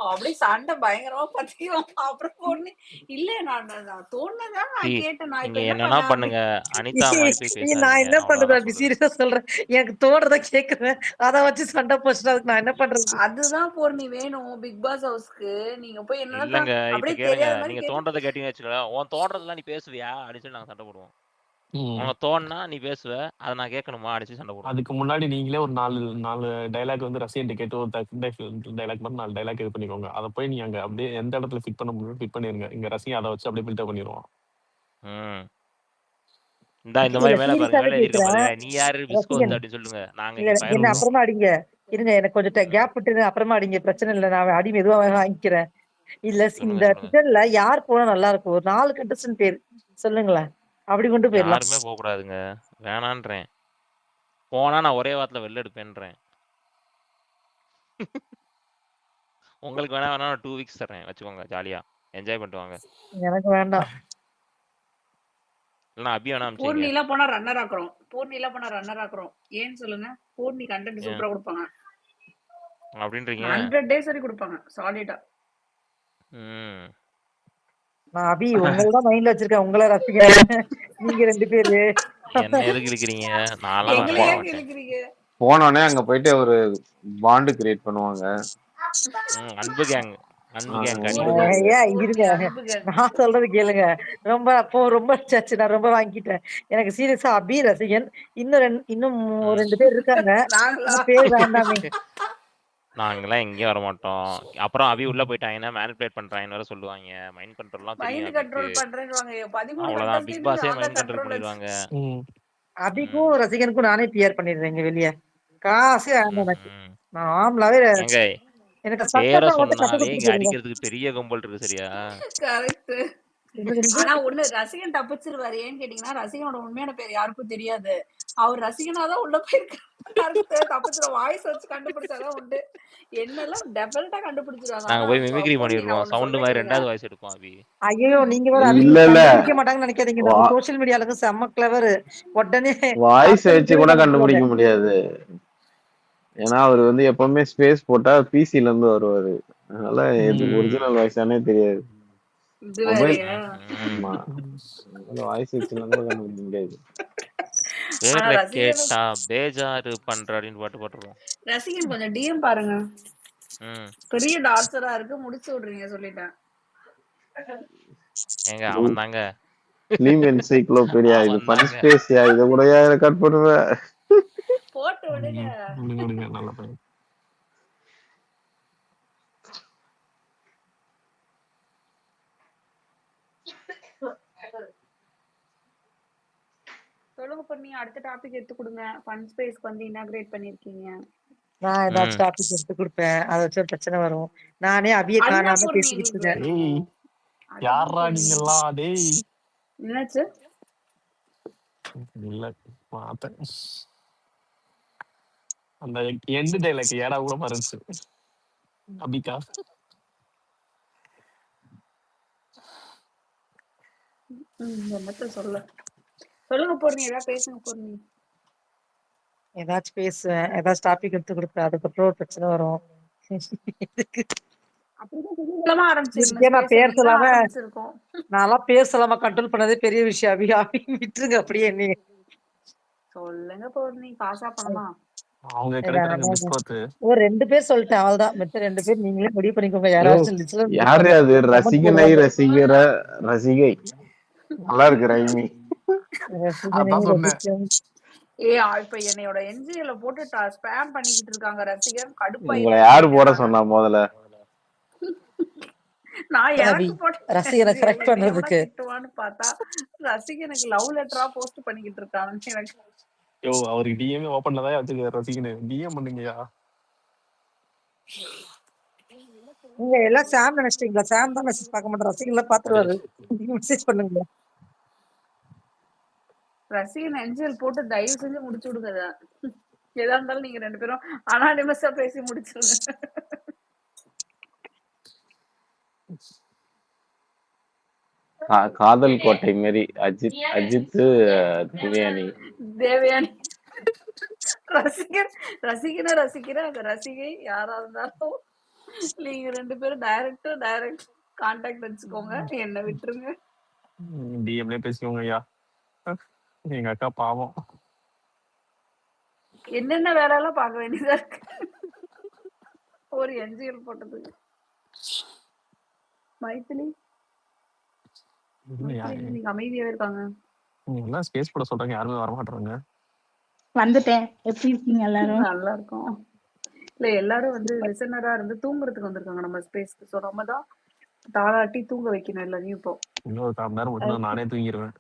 அப்படியே சண்டை பயங்கரமா பதியும். அப்புறம் பூர்ணி இல்ல நான் தோணுதான் நான் கேட்டேன், நான் இப்ப நீங்க என்ன என்னன்னா பண்ணேன் பண்ணுங்க. அனிதா மாதிரி போய் நான் பேசாதீங்க. என்ன பண்றது அவ்வளவுதான் அப்படி சொல்றேன். சீரியஸா சொல்றேன். எனக்கு தோன்றத கேக்குறேன், அத வச்சு சண்டை போச்சுன்னா அதுக்கு நான் என்ன பண்றது? அதுதான் பூர்ணி வேணும் பிக் பாஸ் ஹவுஸ்க்கு. நீங்க போய் என்னன்னா இல்லங்க இப்ப அப்படியே கேளுங்க. தெரியாத மாதிரி நீங்க கேட்டு தோன்றதை கேட்டீங்கன்னு வச்சுக்கோங்களேன். உன் தோன்றதெல்லாம் நீ பேசுவியா அப்படின்னு சொல்லி நாங்க சண்டை போடுவோம். உனக்கு தோணுனா நீ பேசுவ, அதை நான் கேட்கணுமா அடிச்சு சண்டை போடுவோம். அதுக்கு முன்னாடி நீங்களே ஒரு 4 டைலாக் வந்து ரசிகன் கேட்டு ஒரு டைலாக் மட்டும் 4 டைலாக் இது பண்ணிக்கோங்க. அதை போய் நீ அங்க அப்படியே எந்த இடத்துல ஃபிட் பண்ண முடியும் ஃபிட் பண்ணிருங்க. இங்க ரசிகன் அதை வச்சு அப்படியே பில்டப் பண்ணிடுவான். இந்த மாதிரி மேல பாருங்க. சீரியஸாவே மேல எழுதிருக்க கேக்குறேன் பாருங்க. நீ யாரு பிஸ்கோத் ரசிகன். அப்படின்னு சொல்லுங்க. நாங்க இல்ல இங்க ஃபயர் என்ன விடுறோம். அப்புறமா அடிங்க. இருங்க எனக்கு கொஞ்சம் கேப் விட்டு அப்புறமா அடிங்க, பிரச்சனை இல்லை. நான் அடி மெதுவா வாங்கிக்கிறேன். இல்ல சொல்லுங்க இந்த சொல்லுங்க. ட்விட்டர்ல யார் போனா நல்லா இருக்கும், ஒரு 4 கண்டஸ்டன்ட் பேர் சொல்லுங்களேன், அப்படி கொண்டு போயிடலாம். யாருமே போக கூடாதுங்க. வேணான்றேன். போனா நான் ஒரே வாரத்துல வெளில எடுப்பேன்றேன். உங்களுக்கு வேணா நான் 2 வீக்ஸ் தரேன். வச்சுக்கோங்க. ஜாலியா என்ஜாய் பண்ணிட்டு வாங்க. எனக்கு வேண்டாம். இல்ல அபி வேணா பூர்ணி அனுப்பிச்சிங்க. எல்லாம் போனா ரன்னர் ஆக்குறோம். பூர்ணி எல்லாம் போனா ரன்னர் ஆக்குறோம். ஏன்னு சொல்லுங்க. பூர்ணி கண்டென்ட் சூப்பரா கொடுப்பாங்க. அப்படின்றீங்க? 100 டேஸ் வரை கொடுப்பாங்க சாலிடா. நான் அபி உங்களதான் மைண்ட்ல வச்சிருக்கேன், உங்களை ரசிக்கிறேன். நீங்க 2 பேரு என்ன எதுக்கு இழுக்கிறீங்க? நான்லாம் எங்களை வரவே ஏன் மாட்டேன். இழுக்கிறீங்க? போனோடனே அங்க போயிட்டு ஒரு பாண்டு கிரியேட் பண்ணுவாங்க. அன்பு கேங். அன்பு கேங் ஆ, அன்பு கேங். இருங்க நான் சொல்றது கேளுங்க. ரொம்ப சச்சு நான் ரொம்ப வாங்கிட்டேன். எனக்கு சீரியஸா அபி ரசிகன் இன்னும் ஒரு 2 பேர் இருக்காங்க. நாங்களா ஆனா பேர் வேண்டாமே. நாங்கெல்லாம் எங்கேயும் வர மாட்டோம். அப்புறம் அபி உள்ள போயிட்டாங்கன்னா மேனிபுலேட் பண்றாங்கன்னு வேற சொல்லுவாங்க. மைண்ட் கண்ட்ரோல்லாம் தெரியும் மைண்ட் அபிக்கு. கண்ட்ரோல் பண்றேன்னு 13 அவ்வளவுதான், பிக் கண்டஸ்டிங் பாஸே நாங்க மைண்ட் கண்ட்ரோல் கண்ட்ரோல் வச்சு பண்ணிடுவாங்க. ம். அபிக்கும் ரசிகனுக்கும் நானே பிஆர் பண்ணிடுறேன் இங்க வெளியே. காசே வேண்டாம் எனக்கு. ம். நான் ஆம்லாவே ஏங்க எனக்கு பேரை சட்டத்தை மட்டும் கத்து சொன்னாலே இங்க கொடுத்துட்டு போயிருங்க. அடிக்கிறதுக்கு பெரிய கும்பல் இருக்கு சரியா? கரெக்ட். என்னது? ஆனா ஒண்ணு ரசிகன் தப்பிச்சிருவாரு. ஏன்னு கேட்டீங்கன்னா ரசிகனோட உண்மையான பேர் யாருக்கும் தெரியாது. அவர் ரசிகனாதான் உள்ள போயிருக்காரு. தப்பிச்சிரும். வாய்ஸ் வச்சு கண்டுபிடிச்சாதான் உண்டு. என்னெல்லாம் டெஃபினட்டா கண்டுபிடிச்சிருவாங்க. நாங்க ஆனா போய் மிமிக்ரி பூர்ணி நான் பண்ணிடுவோம். ஒண்ணு சவுண்ட் சொல்றேன் மாதிரி கேளுங்க. 2வது வாய்ஸ் எடுப்போம் அபி. ஐயோ நீங்க வேற அபி இல்ல இல்ல கண்டுபிடிக்க மாட்டாங்கன்னு நினைக்காதீங்க. நம்ம வா- சோசியல் மீடியால செம்ம கிளவர். உடனே வாய்ஸ் அடுத்த வச்சு நிமிஷமே கூட கண்டுபிடிச்சிருவாங்க. கண்டுபிடிக்க முடியாது. ஏன்னா அவர் வந்து எப்பவுமே ஸ்பேஸ் போட்டா பிசில இருந்து வருவாரு. அதனால இது ஒரிஜினல் வாய்ஸானே தெரியாது. இது மொபைல் வேறயா? ஆமா, வாய்ஸ் வச்சுலாம் கூட கண்டுபிடிக்க முடியாது. ஆனா பேர்ல ரசிகன் கேட்டா பேஜாரு பண்ற அப்படின்னு பாட்டு போட்டுருவோம். ரசிகன் கொஞ்சம் டிஎம் பாருங்க. ம். பெரிய டார்ச்சரா இருக்கு. முடிச்சு விடுறீங்க சொல்லிட்டேன். ஏங்க அவன் தாங்க ஃபிலிம் என்சைக்ளோபீடியா இது அவன் ஃபன் தாங்க. ஸ்பேஸ்யா, இதை கூடயா ரெக்கார்ட் பண்ணுவேன். போட்டு விடுங்க. விடுங்க நல்ல பையன். சொல்லுங்க பொண்ணி, அடுத்த டாபிக் எடுத்து கொடுங்க. ஃபன் ஸ்பேஸ்க்கு வந்து இனாகிரேட் பண்ணிருக்கீங்க. நான் ஏதாச்சும் டாபிக் எடுத்து கொடுப்பேன். அதை வச்சு ஒரு பிரச்சனை வரும். நானே அபிய காணாம அன்னபூர்ணி பேசிக்கிட்டு எங்களுக்கு இருக்கேன். ஏய் வேணும். யாரா அதுதான் நீங்கெல்லாம்? டேய் என்னாச்சு? இல்ல பார்த்தேன். அந்த எண்டு டைலாக் ஏடா கூட மறந்துச்சு. அபிகா என்னத்த சொல்ல. சொல்லுங்க பொண்ணி, ஏதாவது பேசுங்க பொண்ணி. ஏதாச்சும் பேசுவேன். ஏதாச்சும் டாபிக் எடுத்து கொடுப்பேன். அதுக்கப்புறம் ஒரு பிரச்சனை வரும். அப்படிதான் குதூகலமா ஆரம்பிச்சிருங்க. இதுக்கே நான் ஸ்பேஸ் பேர் சொல்லாம ஆரம்பிச்சிருக்கோம். நான்லாம் பேர் சொல்லாம கண்ட்ரோல் பண்ணதே பெரிய விஷயம். அபி விட்டுருங்க அப்படியே நீங்க. சொல்லுங்க பொண்ணி, காசா பணமா? அவங்க கிடைக்கிறாங்க பிஸ்கோத். ஒரு 2 பேர் சொல்லிட்டேன். அவ்வளவுதான். மத்த 2 பேர் நீங்களே முடிவு பண்ணிக்கோங்க. யாராச்சும் லிஸ்ட்ல யாரு அது? ரசிகனை ரசிகர ரசிகை. நல்லா இருக்கு ரைமி. அதான் சொன்னேன். இப்ப என்னையோட என்ஜிஎல போட்டு ஸ்பேம் பண்ணிக்கிட்டு இருக்காங்க ரசிகர். கடுப்பா உங்களை யாரு போட சொன்னா முதல்ல? நான் எனக்கு ரசிகரை கரெக்ட் பண்றதுக்கு திட்டுவான்னு பார்த்தா ரசிகனுக்கு லவ் லெட்டரா போஸ்ட் பண்ணிக்கிட்டு இருக்காங்க. எனக்கு யோ அவருக்கு டிஎம்ஏ ஓபன்ல தான் வச்சிருக்காரு. ரசிகனு டிஎம் பண்ணுங்கயா. நீங்க எல்லாம் சாம் நினைச்சிட்டீங்களா? சாம் தான் மெசேஜ் பார்க்க மாட்டேன். ரசிகர்லாம் பாத்துருவாரு. மெசேஜ் பண்ணுங்க. ரசிகன் என்ஜிஎல் போட்டு தயவு செஞ்சு முடிச்சு விடுங்க. எதா இருந்தாலும் நீங்க 2 பேரும் அனானிமஸா பேசி முடிச்சிருங்க. காதல் கோட்டை மாரி அஜித் தேவயானி ரசிகனை ரசிக்கிற அந்த ரசிகை யாரா இருந்தாலும் நீங்க 2 பேரும் டைரக்ட் கான்டாக்ட் வச்சுக்கோங்க. என்ன விட்டுருங்க. டிஎம்லே பேசிக்கோங்க ஐயா. எங்க அக்கா பாவம். என்னென்ன வேலை எல்லாம் பார்க்க வேண்டியதா இருக்கு ஒரு என்ஜிஎல் போட்டதுக்கு. மைத்திலி நீங்க அமைதியாவே இருக்காங்க. எல்லாம் ஸ்பேஸ் போட சொல்றாங்க, யாருமே வர மாட்டாங்க. வந்துட்டேன். எப்படி இருக்கீங்க எல்லாரும்? நல்லா இருக்கும். இல்ல எல்லாரும் வந்து லிசனரா இருந்து தூங்குறதுக்கு வந்திருக்காங்க நம்ம ஸ்பேஸ்க்கு. சோ நம்ம தான் தாளாட்டி தூங்க வைக்கணும் எல்லாரையும். இப்போ இன்னொரு 1/4 மணி நேரம் மட்டும் நானே தூங்கிடுவேன்.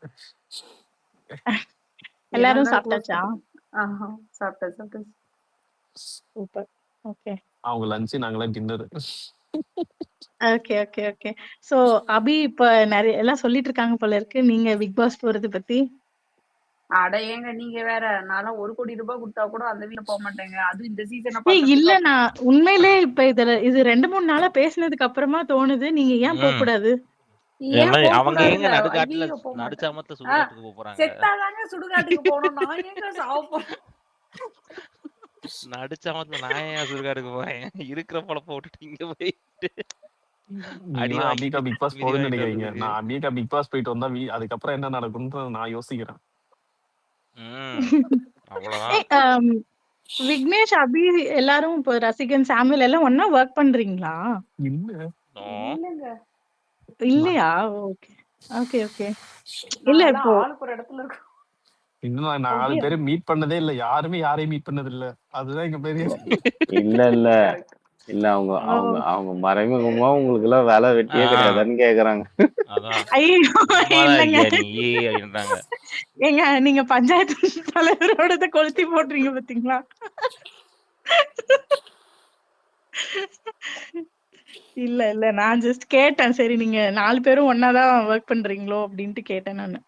எல்லாரும் சாப்பிட்டாச்சா? சாப்பிட்டாச்சு. சூப்பர். ஓகே. அவங்க லஞ்ச், நாங்களாம் dinner. Okay okay okay. So Abhi இப்ப நிறைய எல்லாம் சொல்லிட்டு இருக்காங்க போல இருக்கு நீங்க பிக் பாஸ் போறது பத்தி. அட ஏங்க நீங்க வேற. நான்லாம் 1 கோடி ரூபாய் கொடுத்தா கூட அந்த வீட்டுல போக மாட்டேங்க. அது இந்த சீசனை இல்ல நான் உண்மையிலே இப்ப இது 2-3 நாளா பேசினதுக்கு அப்புறமா தோணுது நீங்க ஏன் போக கூடாது? அவங்க எங்க நடுக்காட்டுல நடுச்சாமத்துல சுடுகாட்டுக்கு போறாங்க. செத்தாதாங்க சுடுகாட்டுக்கு போகணும். நான் எங்க சாவ போறேன்? நடுச்சாமத்துல நான் ஏன் சுடுகாட்டுக்கு போறேன்? இருக்கிற பொழப்ப விட்டுட்டு இங்க போயிட்டு அபிகா பிக் பாஸ் போகுதுன்னு நினைக்கிறீங்க. நான் அபிகா பிக் பாஸ் போயிட்டு வந்தா அதுக்கப்புறம் என்ன நடக்கும்னு நான் யோசிக்கிறேன். விக்னேஷ், அபி எல்லாரும் இப்போ ரசிகன், சாமுவேல் எல்லாம் ஒன்னா ஒர்க் பண்றீங்களா? இல்ல நோ. இல்லங்க. இல்லையா? ஓகே. Okay, okay. இல்ல நாங்கலாம் இப்போ ஆளுக்கு ஒரு இடத்துல இருக்கோம். இன்னும் நான் 4 அப்படியா? பேரை மீட் பண்ணதே இல்ல. யாருமே யாரையும் மீட் பண்ணது இல்ல. அதுதான் இங்க பெரிய இல்ல இல்ல கரெக்ட். இல்ல அவங்க ஓ! அவங்க அவங்க மறைமுகமா உங்களுக்கு எல்லாம் வேலை ஆ, வெட்டியே கிடையாதான்னு கேக்குறாங்க. அதான் ஐயோ! சும்மாதான் இல்லங்க. இருக்கியா நீ அப்படின்றாங்க. ஏங்க நீங்க பஞ்சாயத்து தலைவரோடத கொளுத்தி போடுறீங்க பாத்தீங்களா? இல்ல, இல்ல. நான் ஜஸ்ட் கேட்டேன். சரி நீங்க 4 பேரும் ஒண்ணா தான் வொர்க் பண்றீங்களோ அப்படின்ட்டு கேட்டேன் நானு.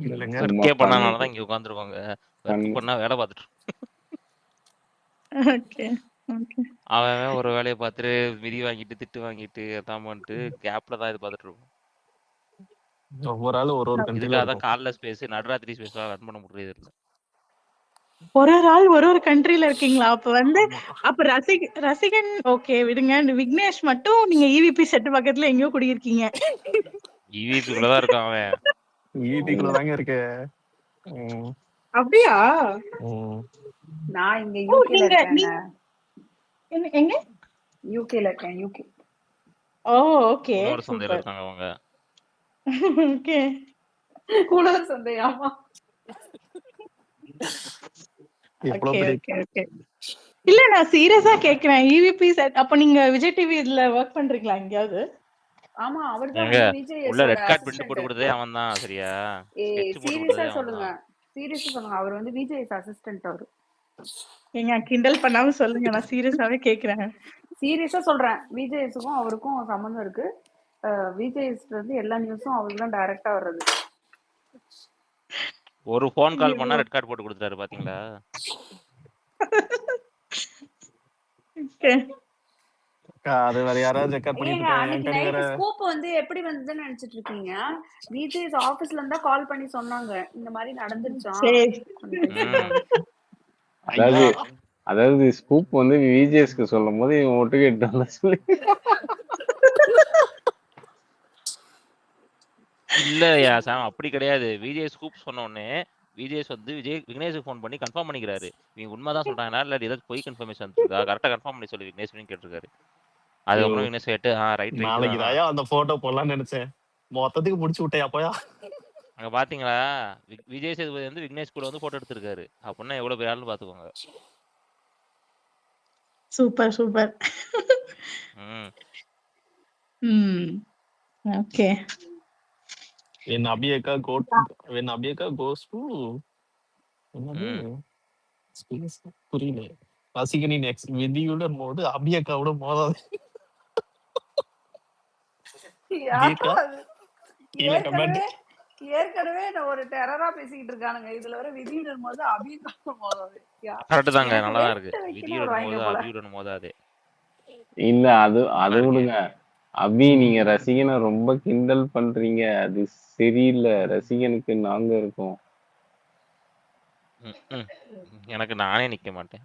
இல்லைங்க. சும்மா ஒர்க்கே ஃபன் பண்ணாதனாலதான் இங்க உட்காந்துருக்கோங்க. ஃபன். ஒர்க் பண்ணா வேலை பார்த்துட்டு ஓகே, ஓகே. அவன் ஒரு வேலையை பார்த்துட்டு மிதி வாங்கிட்டு திட்டு வாங்கிட்டு அதான் பண்ணிட்டு கேப்ல தான் இது பார்த்துட்டு இருக்கோம். ஒவ்வொரு ஆளும் ஒரு கண்ட்ரில இதுக்காக தான் இருக்கும். காலைல ஸ்பேஸ் நடுராத்திரி ஸ்பேஸ் ரன் பண்ண முடியாது இல்ல. ஒரு ஆள் ஒரு கண்ட்ரில இருக்கீங்களா? அப்ப வந்து ஆமா. அப்ப ரசிகன் ஓகே விடுங்க. இந்த விக்னேஷ் மட்டும் நீங்க ஈவிபி செட் பக்கத்துல எங்கேயோ குடியிருக்கீங்க. இவிபிக்குள்ளதான் இருக்கான் அவன். வீட்டுக்குள்ள ம். தாங்க இருக்கு. ம், அப்படியா? ம். நான் இங்க ஓ யூகேல நீங்க இருக்கேங்க. எங்க? யூகேல இருக்கேன். யூகே. ஓ ஓகே உழவர் சந்தையில சூப்பர். இருக்காங்க அவங்க. ஓகே. உழவர் சந்தையாமா? எவ்வளவு ஓகே, பெரிய ஓகே, ஓகே. இல்ல நான் சீரியஸா கேக்குறேன். ஈவிபி செட் அப்ப நீங்க விஜய் டிவி இதுல வொர்க் பண்றீங்களா எங்கயாவது? ஆமா, அவர்தான் எங்க வந்து உள்ள விஜேஎஸோட ரெட் கார்ட் பிரிண்ட் அசிஸ்டன்ட். போட்டு கொடுத்ததே அவன் தான். சரியா ஸ்கெட்ச் போட்டு சீரியஸா கொடுத்ததே அவன் சொல்லுங்க. தான். சீரியஸா சொல்லுங்க. அவர் வந்து விஜேஎஸ் அசிஸ்டன்ட். அவரு ஏங்க கிண்டல் பண்ணாம சொல்லுங்க. நான் சீரியஸாவே கேக்குறேன். சீரியஸா சொல்றேன். விஜேஎஸ்க்கும் அவருக்கும் சம்மந்தம் இருக்கு. விஜேஎஸ் வந்து எல்லா நியூஸும் அவருக்கு தான் டைரக்டா வர்றது. ஒரு ஃபோன் கால் பண்ணா ஐயோ. ரெட் கார்டு போட்டு கொடுத்துட்டாரு பாத்தீங்களா? ஓகே. அது வேற யாராவது ரெக்கார்ட் பண்ணிட்டு ஏங்க இருக்காங்க. அன்னைக்கு என் கனி வேற நைட்டு ஸ்கூப் வந்து எப்படி வந்ததுன்னு நினைச்சிட்டு இருக்கீங்க? விஜேஎஸ் ஆபீஸ்ல இருந்தா கால் பண்ணி சொன்னாங்க, இந்த மாதிரி நடந்துருச்சாம், சரி. கொஞ்சம் பேசிடலாம். அதாவது ஐயா அதாவது ஸ்கூப் வந்து விஜேஎஸ்க்கு சொல்லும் போது இவன் ஒட்டு கேட்டு வந்தா சொல்லி இல்லையா சாம், அப்படி கிடையாது. விஜய் ஸ்கூப் சொன்ன உடனே விஜேஸ் வந்து விக்னேஷுக்கு ஃபோன் பண்ணி கன்ஃபார்ம் பண்ணிக்கிறாரு. இவங்க உண்மைதான் சொல்றாங்களா இல்ல ஏதாவது பொய் கன்ஃபர்மேஷன் வந்துருக்கா, கரெக்டா கன்ஃபார்ம் பண்ணி சொல்லி விக்னேஷ் கேட்டிருக்காரு. அதுக்கப்புறம் விக்னேஷ் கேட்டு ரைட் நாளைக்கு தான். தாயா அந்த போட்டோ போடலாம்னு நினைச்சேன். மொத்தத்துக்கு முடிச்சு விட்டையா போயா. அங்க பாத்தீங்களா விஜய் சேதுபதி வந்து விக்னேஷ் கூட வந்து போட்டோ எடுத்திருக்காரு. அப்படின்னா எவ்வளவு பேர் ஆளுன்னு பாத்துக்கோங்க. Super super. Hmm okay. when Abhiyaka goes to என்னது ஸ்பேஸ் புரியல. ரசிகனின் எக்ஸ் விதியுடன் மோது அபியக்காவோட மோதாது. கீதா கீழே கமெண்ட். ஏற்கனவே நான் ஒரு டெரரா பேசிக்கிட்டு இருக்கானுங்க. இதுல வர விதியுடன் போது அபியுடன் மோதாது. கரெக்ட் தாங்க, எனக்கு நல்லாதான் இருக்கு. வெயிட் வைக்கணும் விதியுடன் வருவாங்க மோது போல. அபியுடன் மோதாதே. இல்ல அது நல்லா இருக்கு. விடுங்க. அபி நீங்க ரசிகனை ரொம்ப கிண்டல் பண்றீங்க. அது சரியில்லை. ரசிகனுக்கு நாங்க இருக்கோம். எனக்கு நானே நிக்க மாட்டேன்.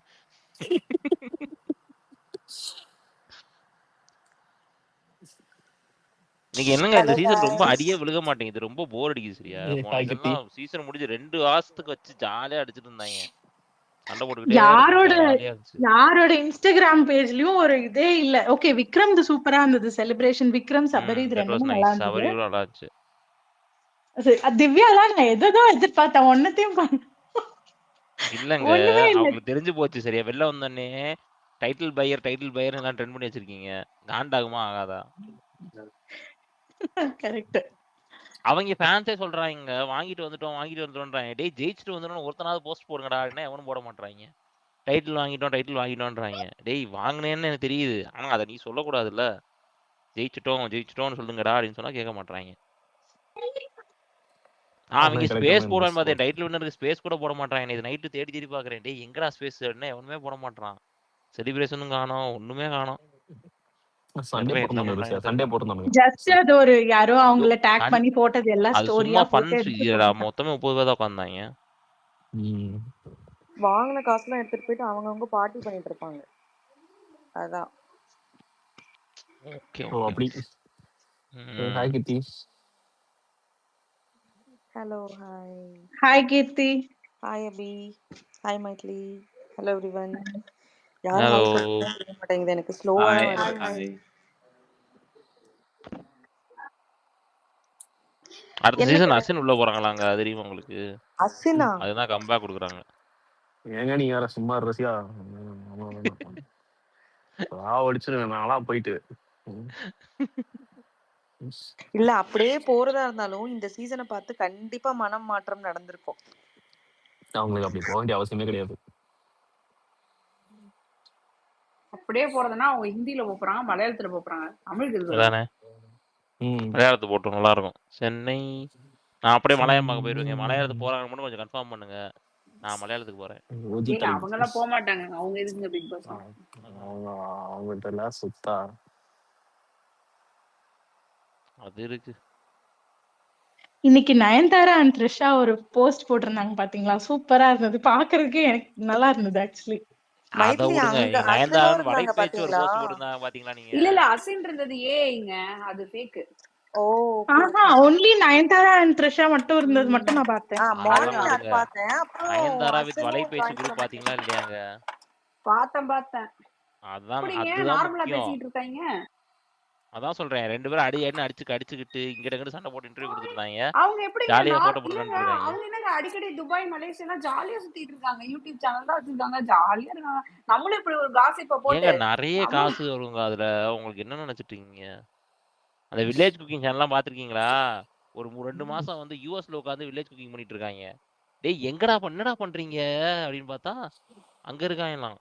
நீங்க என்னங்க இந்த சீசன் ரொம்ப அடியே விழுக மாட்டேங்குது. ரொம்ப போர் அடிக்குது. சரியா இதெல்லாம் சீசன் முடிஞ்சு 2 மாசத்துக்கு வச்சு ஜாலியா அடிச்சிட்டு இருந்தாங்க. சண்டை போட்டுக்கிட்டே யாரோட இன்ஸ்டாகிராம் பேஜ்லயும் ஒரு இதே இல்ல. ஓகே விக்ரம் சூப்பரா இருந்தது. செலிப்ரேஷன் விக்ரம் சபரி இது ரெண்டுமே நல்லா இருந்துச்சு. திவ்யாலாம் நான் எதோ எதிர்பார்த்தேன். ஒன்னத்தையும் இல்லங்க அவங்களுக்கு தெரிஞ்சு போச்சு. சரியா வெளில வந்தோடனே டைட்டில் பையர் எல்லாம் ட்ரெண்ட் பண்ணி வச்சிருக்கீங்க. காண்டாகுமா ஆகாதா? கரெக்ட். அவங்க ஃபேன்ஸே சொல்றாங்க வாங்கிட்டு வந்துட்டோம்ன்றாங்க. டேய் ஜெயிச்சுட்டு வந்துட்டோம் ஒருத்தனாவது போஸ்ட் போடுங்கடா. என்ன எவனும் போட மாட்டாங்க. டைட்டில் வாங்கிட்டோம்ன்றாங்க. டேய் வாங்கினேன்னு எனக்கு தெரியுது. ஆனா அதை நீ சொல்லக்கூடாதுல்ல. ஜெயிச்சிட்டோம்னு சொல்லுங்கடா அப்படின்னு சொன்னா கேட்க மாட்டாங்க. அவங்க ஸ்பேஸ் போடான்னு பார்த்தேன். டைட்டில் வின்னருக்கு ஸ்பேஸ் கூட போட மாட்டாங்க. இது நைட்டு தேடி பாக்குறேன். டேய் எங்கடா ஸ்பேஸ் எவனுமே போட மாட்டான். செலிப்ரேஷனும் காணோம், ஒண்ணுமே காணோம். ஜஸ்ட் அது ஒரு யாரோ அவங்கள டாக் பண்ணி போட்டது எல்லாம் ஸ்டோரியா போட்டு மொத்தமே 30 பேர் தான் உட்கார்ந்தாங்க. வாங்கின காசுலாம் எடுத்துட்டு போயிட்டு அவங்கவங்க பார்ட்டி பண்ணிட்டு இருப்பாங்க. அதான். ஓகே அப்படி. Hi Keerthi. Hello hi. Hi Keerthi. Hi Abhi. Hi Maithili. Hello everyone. யாரும் வாய்ஸ் கேட்க மாட்டேங்குது எனக்கு. ஸ்லோவா தான் வருது. அடுத்த என்ன சீசன் கேட்ட அசின் உள்ள போறாங்களாங்க, அது தெரியுமா உங்களுக்கு? அசினா அதுதான் கம்பேக் கொடுக்குறாங்க. ஏங்க நீங்க வேற சும்மா ரசியா அடிச்சிருவேன் நான்லாம் போயிட்டு. இல்ல அப்படியே போறதா இருந்தாலும் இந்த சீசனை பார்த்து கண்டிப்பா மனம் மாற்றம் நடந்திருக்கும். அவங்களுக்கு அப்படி போக வேண்டிய அவசியமே கிடையாது. அப்படியே போறதுன்னா அவங்க ஹிந்தில போறாங்க, மலையாளத்துல போறாங்க, தமிழுக்கு எதுக்கு வராங்க? அதானே மலையாளத்தை போட்டு நல்லா இருக்கும். சென்னை நான் அப்படியே மலையாளம் பார்க்க போயிருவேங்க. மலையாளத்துக்கு போறாங்க மட்டும் கொஞ்சம் கன்ஃபார்ம் பண்ணுங்க, நான் மலையாளத்துக்கு போறேன். ஏங்க அவங்க எல்லாம் போக மாட்டாங்க, அவங்க எதுக்குங்க பிக் பாஸ்? அவங்ககிட்ட எல்லாம் சுத்தா அது இருக்கு. இன்னைக்கு நயன்தாரா அண்ட் த்ரிஷா ஒரு போஸ்ட் போட்டிருந்தாங்க பாத்தீங்களா? சூப்பரா இருந்தது பாக்குறதுக்கு, எனக்கு நல்லா இருந்தது ஆக்சுவலி. அத மைத்லி விடுங்க, அங்க அசனும் நயன்தாரன் இருந்தாங்க வலைபேச்சு ஒரு பாத்தீங்களா? போஸ்ட் போட்டிருந்தாங்க பாத்தீங்களா நீங்க? இல்ல அசின் இருந்தது ஏங்க, அது ஃபேக். ஓ ஆஹா, ஒன்லி நயன்தாரா அண்ட் த்ரிஷா மட்டும் இருந்தது மட்டும் நான் பார்த்தேன். அதெல்லாம் மார்னிங் அது விடுங்க. பார்த்தேன். அப்புறம் நயன்தாரா வித் அசனும் வலைபேச்சு ஜாயின் குரூப் பாத்தீங்களா இல்லையாங்க? பார்த்தேன். அதான் அப்படிங்க அதுதான் நார்மலா முக்கியம். பேசிட்டு இருக்காங்க. அதான் சொல்றேன், 2 பேரும் அடின்னு அடிச்சுக்கிட்டு இங்கிட்ட சண்டை போட்டு இன்டர்வியூ கொடுத்துருந்தாங்க. அவங்க எப்படிங்க ஜாலியா போட்டோ போட்டு இல்லங்க, இருக்காங்க. அவங்க என்னங்க அடிக்கடி துபாய் மலேசியா ஜாலியா சுத்திட்டு இருக்காங்க, யூடியூப் சேனல் தான் வச்சிருக்காங்க, ஜாலியா இருக்காங்க. நம்மளும் இப்படி ஒரு காசிப்ப போட்டு ஏங்க நிறைய காசு வருங்க அதுல, உங்களுக்கு என்ன நினைச்சிட்டு இருக்கீங்க? அந்த வில்லேஜ் குக்கிங் சேனல்லாம் பாத்திருக்கீங்களா? ஒரு 2 மாசம் வந்து யூஎஸ்ல உட்காந்து வில்லேஜ் குக்கிங் பண்ணிட்டு இருக்காங்க. டேய் என்னடா பண்றீங்க அப்படின்னு பார்த்தா அங்க இருக்காங்கலாம்.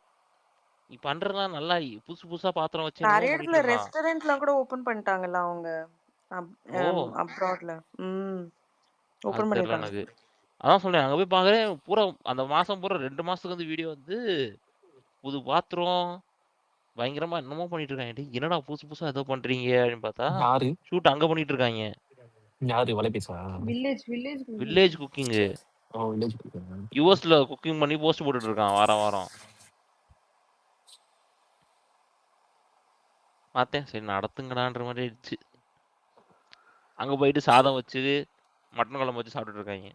நீ பண்றதெல்லாம் நல்லா புதுசு புதுசா பாத்திரம் வச்சு என்னமோ நிறைய பண்ணிட்டு இடத்துல இருக்கான். ரெஸ்டாரண்ட்லாம் கூட ஓபன் பண்ணிட்டாங்கல்ல அவங்க ஓ அப்ராட்ல. அது ஓபன் தெரியல பண்ணிருக்காங்க. எனக்கு. அதான் சொல்றேன், அங்க போய் பாக்குறேன் பூரா அந்த மாசம் பூரா 2 மாசத்துக்கு வந்து வீடியோ வந்து புது பாத்திரம் பயங்கரமா என்னமோ பண்ணிட்டு இருக்காங்க. டேய் என்னடா புதுசு புதுசா ஏதோ பண்றீங்க அப்படின்னு பார்த்தா யாரு ஷூட் அங்க பண்ணிட்டு இருக்காங்க. யாரு வலைபேசா வில்லேஜ் குக்கிங் யூஎஸ்ல குக்கிங் பண்ணி போஸ்ட் போட்டுட்டு இருக்கான் வாரம். பார்த்தேன், சரி நடத்துங்கடான்ற மாதிரி ஆயிடுச்சு. அங்க போயிட்டு சாதம் வச்சு மட்டன் குழம்பு வச்சு சாப்பிட்டுட்டு இருக்காங்க.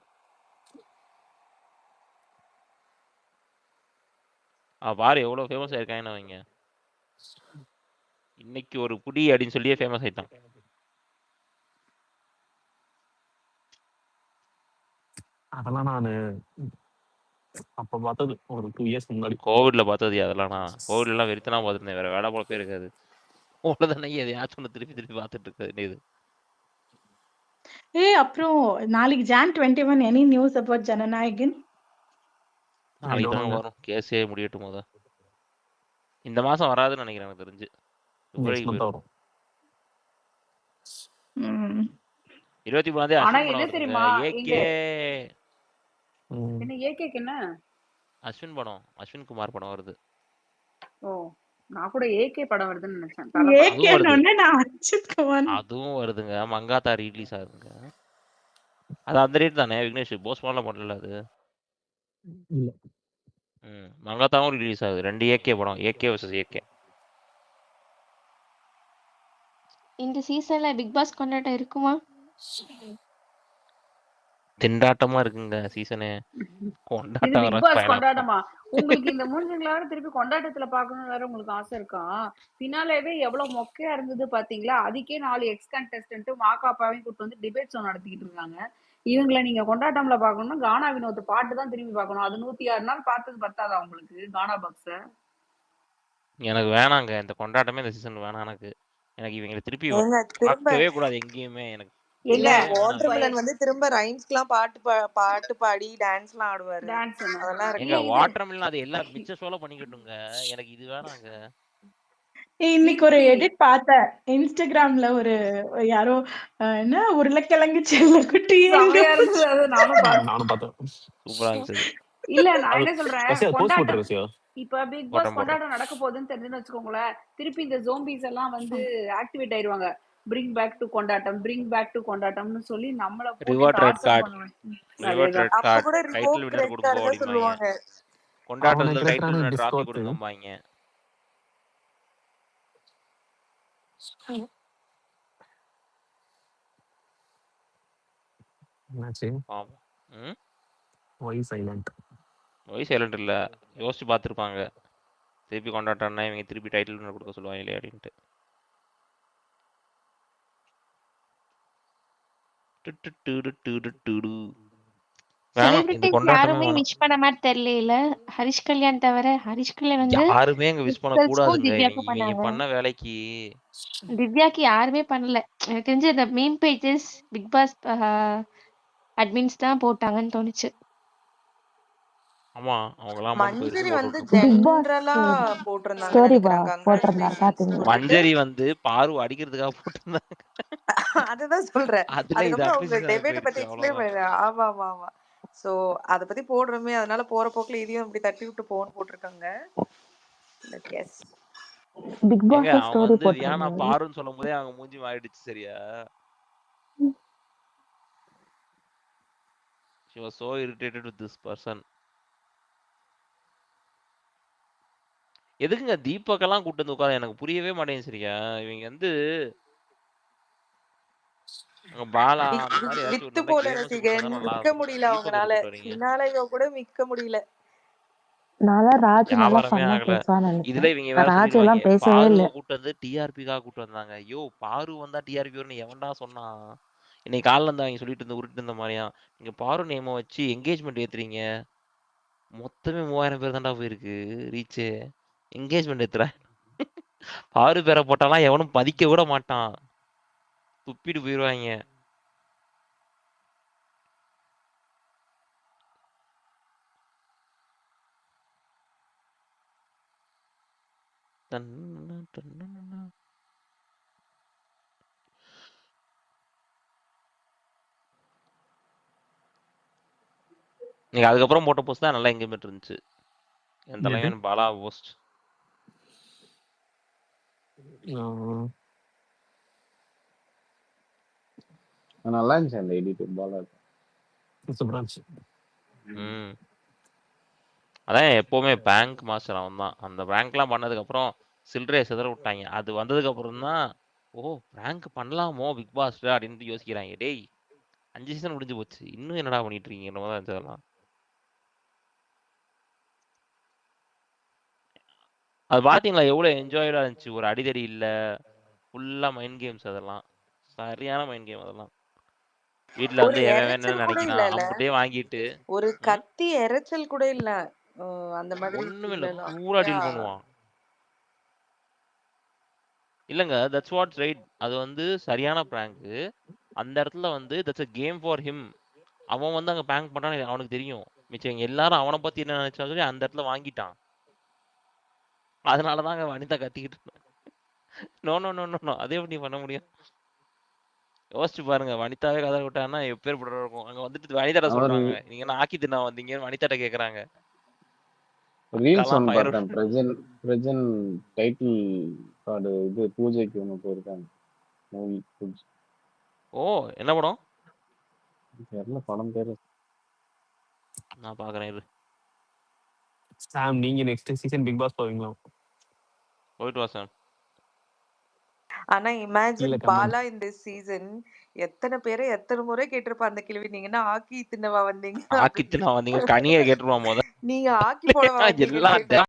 பாரு எவ்வளவு ஃபேமஸ் ஆயிருக்காங்கன்னு அவங்க. இன்னைக்கு ஒரு புடி அப்படின்னு சொல்லியே ஃபேமஸ் ஆயிட்டான். அதெல்லாம் நானு அப்ப பார்த்தது ஒரு 2 இயர்ஸ் முன்னாடி. கோவிட்ல பார்த்தது அதெல்லாம். நான் கோவிட்ல எல்லாம் வெறித்தனா பார்த்துருந்தேன், வேற வேலை போல இருக்காது. அவ்வளவுதானே, எதையாச்சும் ஒன்று திருப்பி பார்த்துட்டு இருக்காது இது. அப்புறம் நாளைக்கு Jan 21 any news about Jana Nayagan? நாளைக்கு தான் வரும், கேஸே முடியட்டும் போத. இந்த மாசம் வராதுன்னு நினைக்கிறேன் எனக்கு தெரிஞ்சு. வரும் 23 ஆனா என்ன தெரியுமா, என்ன அஸ்வின் படம், அஸ்வின் குமார் படம் வருது. ஓ நான் கூட ஏகே படம் வருதுன்னு நினைச்சேன். அதுவும் வருதுங்க, மங்காத்தா ரிலீஸ் ஆகுதுங்க. அது அந்த ரேட் தானே விக்னேஷ், போஸ்ட்மான்லாம் பண்ணல அது. மங்காத்தாவும் ரிலீஸ் ஆகுது, 2 ஏகே படம், ஏகே vs ஏகே. இந்த சீசன்ல பிக் பாஸ் கொண்டாட்டம் இருக்குமா? திண்டாட்டமா இருக்குங்க சீசனே. இது பிக் பாஸ் கொண்டாட்டமா? உங்களுக்கு இந்த மூஞ்சுங்களார திருப்பி கொண்டாட்டத்துல பாக்கணும் வேற உங்களுக்கு ஆசை இருக்கா? பின்னாலேவே எவ்வளவு மொக்கையா இருந்தது பாத்தீங்களா? அதுக்கே 4 எக்ஸ் கண்டெஸ்டன்ட் மாக்காப்பாவையும் கூட்டு வந்து டிபேட் ஷோ நடத்திக்கிட்டு இருக்காங்க. இவங்களை நீங்க கொண்டாட்டம்ல பாக்கணும்னா கானா வினோத் பாட்டு தான் திரும்பி பார்க்கணும். அது 106 நாள் பார்த்தது பத்தாதா உங்களுக்கு கானா பாக்ஸ? எனக்கு வேணாங்க இந்த கொண்டாட்டமே, இந்த சீசன் வேணாம் எனக்கு. இவங்களை திருப்பி பார்க்கவே கூடாது எங்கேயுமே. எனக்கு வாட்டர்மெலன் வந்து திரும்ப ரைம்ஸ்க்குலாம் பாட்டு பாடி டான்ஸ்லாம் ஆடுவாரு. அதெல்லாம் எங்க வாட்டர்மெலன் அது எல்லாம் மிச்ச ஷோல பண்ணிக்கிட்டுங்க, எனக்கு இது வேணாங்க. இன்னைக்கு ஒரு எடிட் பார்த்தேன் இன்ஸ்டாகிராம்ல, ஒரு யாரோ என்ன உருளைக்கிழங்கு செல்லக்குட்டி நானும் பார்த்தேன். சூப்பரா இருந்துச்சு. இல்ல நான் என்ன சொல்றேன், கொண்டாட்டம் இப்ப பிக் பாஸ் கொண்டாட்டம் நடக்க போகுதுன்னு தெரிஞ்சுன்னு வச்சுக்கோங்களேன், திருப்பி இந்த ஜோம்பிஸ் எல்லாம் வந்து ஆக்டிவேட் ஆயிடுவாங்க. பிரிங் பேக் டு கொண்டாட்டம், பிரிங் பேக் டு கொண்டாட்டம்னு சொல்லி நம்மள போட்டு டார்ச்சர் பண்ணுவாங்க. அப்ப கூட ரிவோக் ரெட் கார்டு சொல்லுவாங்க. கொண்டாட்டத்துல டைட்டில் வின்னர் டிராஃபி கொடுங்கம்பாங்க. என்னாச்சு? Why silent? Why silent இல்ல, யோசிச்சு பார்த்துருப்பாங்க. திருப்பி கொண்டாட்டம்னா இவங்க திருப்பி டைட்டில் வின்னர் கொடுக்க சொல்லுவாங்களே அப்படின்ட்டு. வேணாம் இந்த செலிபிரிட்டிஸ் கொண்டாட்டமே யாருமே வேணாம். விஷ் பண்ண மாதிரி தெரியல. ஹரிஷ் கல்யாண் தவிர. ஹரிஷ் கல்யாண் வந்து யாருமே அங்க விஷ் பண்ண பிக்சல்ஸ்க்கும் கூடாதுங்க. திவ்யாக்கும் இவங்க பண்ணாங்க. பண்ண வேலைக்கு திவ்யாக்கு யாருமே பண்ணல. எனக்கு தெரிஞ்சு இந்த meme pages Bigg Boss admins தான் போட்டாங்கன்னு தோணுச்சு. ஆமா அவங்கலாம் அமௌண்ட் போயிருக்கு மஞ்சரி போட்டு வந்து விட்டுருப்பாங்க. பிக் பாஸ் ஜென்ரலா போட்டிருந்தாங்கன்னு ஸ்டோரி நினைக்கிறாங்க. போட்டிருந்தாரு கங்க்ராச்சுலேஷன்ஸ் பாத்தீங்களா? போட்டுட்டு மஞ்சரி வந்து பாரு அடிக்கிறதுக்காக போட்டிருந்தாங்க. அதுதான் சொல்றேன். அதுல இது அதுக்கப்புறம் அவங்க அட்மிஷன் டெபேட்டை பத்தி போயிடுச்சு எக்ஸ்பிளைன் அவ்வளவுதான். பண்ண. ஆமா ஆமா ஆமா. சோ அத பத்தி போடுறோமே, அதனால போற போக்குல இதையும் இப்படி தட்டி விட்டு போன்னு போட்டிருக்காங்க. எஸ். பிக் ஏங்க பாஸ்ல அவங்க ஸ்டோரி வந்து ரியானா போட்டிருந்தாரு. பாருன்னு சொல்லும் போதே அவங்க மூஞ்சி மாறிடுச்சு சரியா. She was so irritated with this person. எதுக்குங்க தீபக்கெல்லாம் கூட்டு வந்து உட்கார எனக்கு புரியவே மாட்டேங்குது சரியா. இவங்க வந்து அங்க பாலா அந்த மாதிரி ஏதாச்சும் ஒரு வித்து நல்ல போன கேமர்ஸ் கூட்டு ரசிகன் வந்தா நல்லா மிக்க இருக்கும். முடியல தீபக் அவங்கனால. எதுக்கு கூட்டு வரீங்க? ஃபினாலேயோ கூட மிக்க முடியல. நான் ராஜு நல்லா வியாபாரமே ஃபன்னா ஆகல. பேசுவான்னு இதுல நினைச்சேன். இவங்க வேற ராஜு சொல்லிடுவாங்க எல்லாம் பேசவே பாருவை இல்ல. கூட்டு வந்து டிஆர்பிக்காக கூட்டு வந்தாங்க. ஐயோ பாரு வந்தா டிஆர்பி வரும்னு எவன்டா சொன்னா? இன்னைக்கு காலைல இருந்து அவங்க சொல்லிட்டு இருந்த உருட்டு இருந்த மாதிரியா நீங்க பாரு நேம வச்சு என்கேஜ்மெண்ட் ஏத்துறீங்க. மொத்தமே 3000 பேர் தான்டா போயிருக்கு ரீச்சு. என்கேஜ்மெண்ட் ஏத்துற பாரு பேரை போட்டாலாம் எவனும் மதிக்க கூட மாட்டான். துப்பிட்டு போயிடுவாங்க. தன்னா தன்னா. நீங்க அதுக்கப்புறம் போட்ட போஸ்ட் தான் நல்லா எங்கேஜ்மெண்ட் இருந்துச்சு. என் எது? தலைவன் பாலா போஸ்ட். நல்லா இருந்துச்சு அந்த எடிட் பாலா. சூப்பரா இருந்துச்சு. ம் அதான் எப்பவுமே பேங்க் மாஸ்டர் அவன் தான். அந்த பேங்க்லாம் பண்ணதுக்கு அப்புறம் சில்லறையை சிதற விட்டாங்க. அது வந்ததுக்கு அப்புறம் தான் ஓ பேங்க் பண்ணலாமோ பிக் பாஸ்ல அப்படின்னு யோசிக்கிறாங்க. டேய் 5 சீசன் முடிஞ்சு போச்சு இன்னும் என்னடா பண்ணிட்டு இருக்கீங்க என்னமோ தான் இருந்துச்சு அதெல்லாம். அது பாத்தீங்களா எவ்வளவு என்ஜாய்டா இருந்துச்சு. ஒரு அடிதடி இல்ல. ஃபுல்லா மைண்ட் கேம்ஸ் அதெல்லாம். சரியான மைண்ட் கேம் அதெல்லாம். வீட்ல ஒரு வந்து எவன் என்ன எரைச்சல் கூட நினைக்கிறான் இல்லல. அப்படியே வாங்கிட்டு ஒரு கத்தி எரைச்சல் கூட இல்ல. அந்த மாதிரி ஒண்ணுமே இல்ல. இல்லலாம். கூலா டீல் பண்ணுவான். இல்லங்க தட்ஸ் வாட்ஸ் ரைட். அது வந்து சரியான பிராங்க். அந்த இடத்துல வந்து that's a game for him. அவன் வந்து அங்க பிராங்க் பண்றான்னு அவனுக்கு தெரியும். மிச்சம் எல்லாரும் அவனை பத்தி என்ன நினைச்சா சொல்லி அந்த இடத்துல வாங்கிட்டான். அதனாலதான் அங்க வனிதா கத்திக்கிட்டு no no no no no அதே எப்படி பண்ண முடியும்? யோசிச்சு பாருங்க. வனிதாவே கதை விட்டான்னா எப்பேற்பட இருக்கும். அங்க வந்துட்டு வனிதாட்ட அவர் சொல்றாங்க நீங்க என்ன ஆக்கி தின்னா வந்தீங்கன்னு வனிதாட்ட கேக்குறாங்க. ரீல்ஸ் அக்காலாம் ஒன்று ஃபயர். பார்த்தேன். பிரஜன் டைட்டில் கார்டு இது பூஜைக்கு ஒன்று போயிருக்காங்க. மூவி பூஜை. ஓ என்ன படம்? தெரியல படம் பேரு. நான் பாக்குறேன் இரு. சாம் நீங்க நெக்ஸ்ட் சீசன் பிக் பாஸ் போவீங்களா? போயிட்டு வா சாம். ஆனா இமேஜின் கீழே கமெண்ட். பாலா இந்த சீசன் எத்தனை பேரை எத்தனை முறை கேட்டிருப்பா அந்த கேள்வி. நீங்க என்ன ஆக்கி தின்னவா வந்தீங்க ஆக்கி அப்படின்னு தின்னா வந்தீங்க கனியை கேட்டுருவான் முத. நீங்க ஆக்கி போடவா வந்தீங்கன்னு எல்லாம் கேட்டிருப்பா.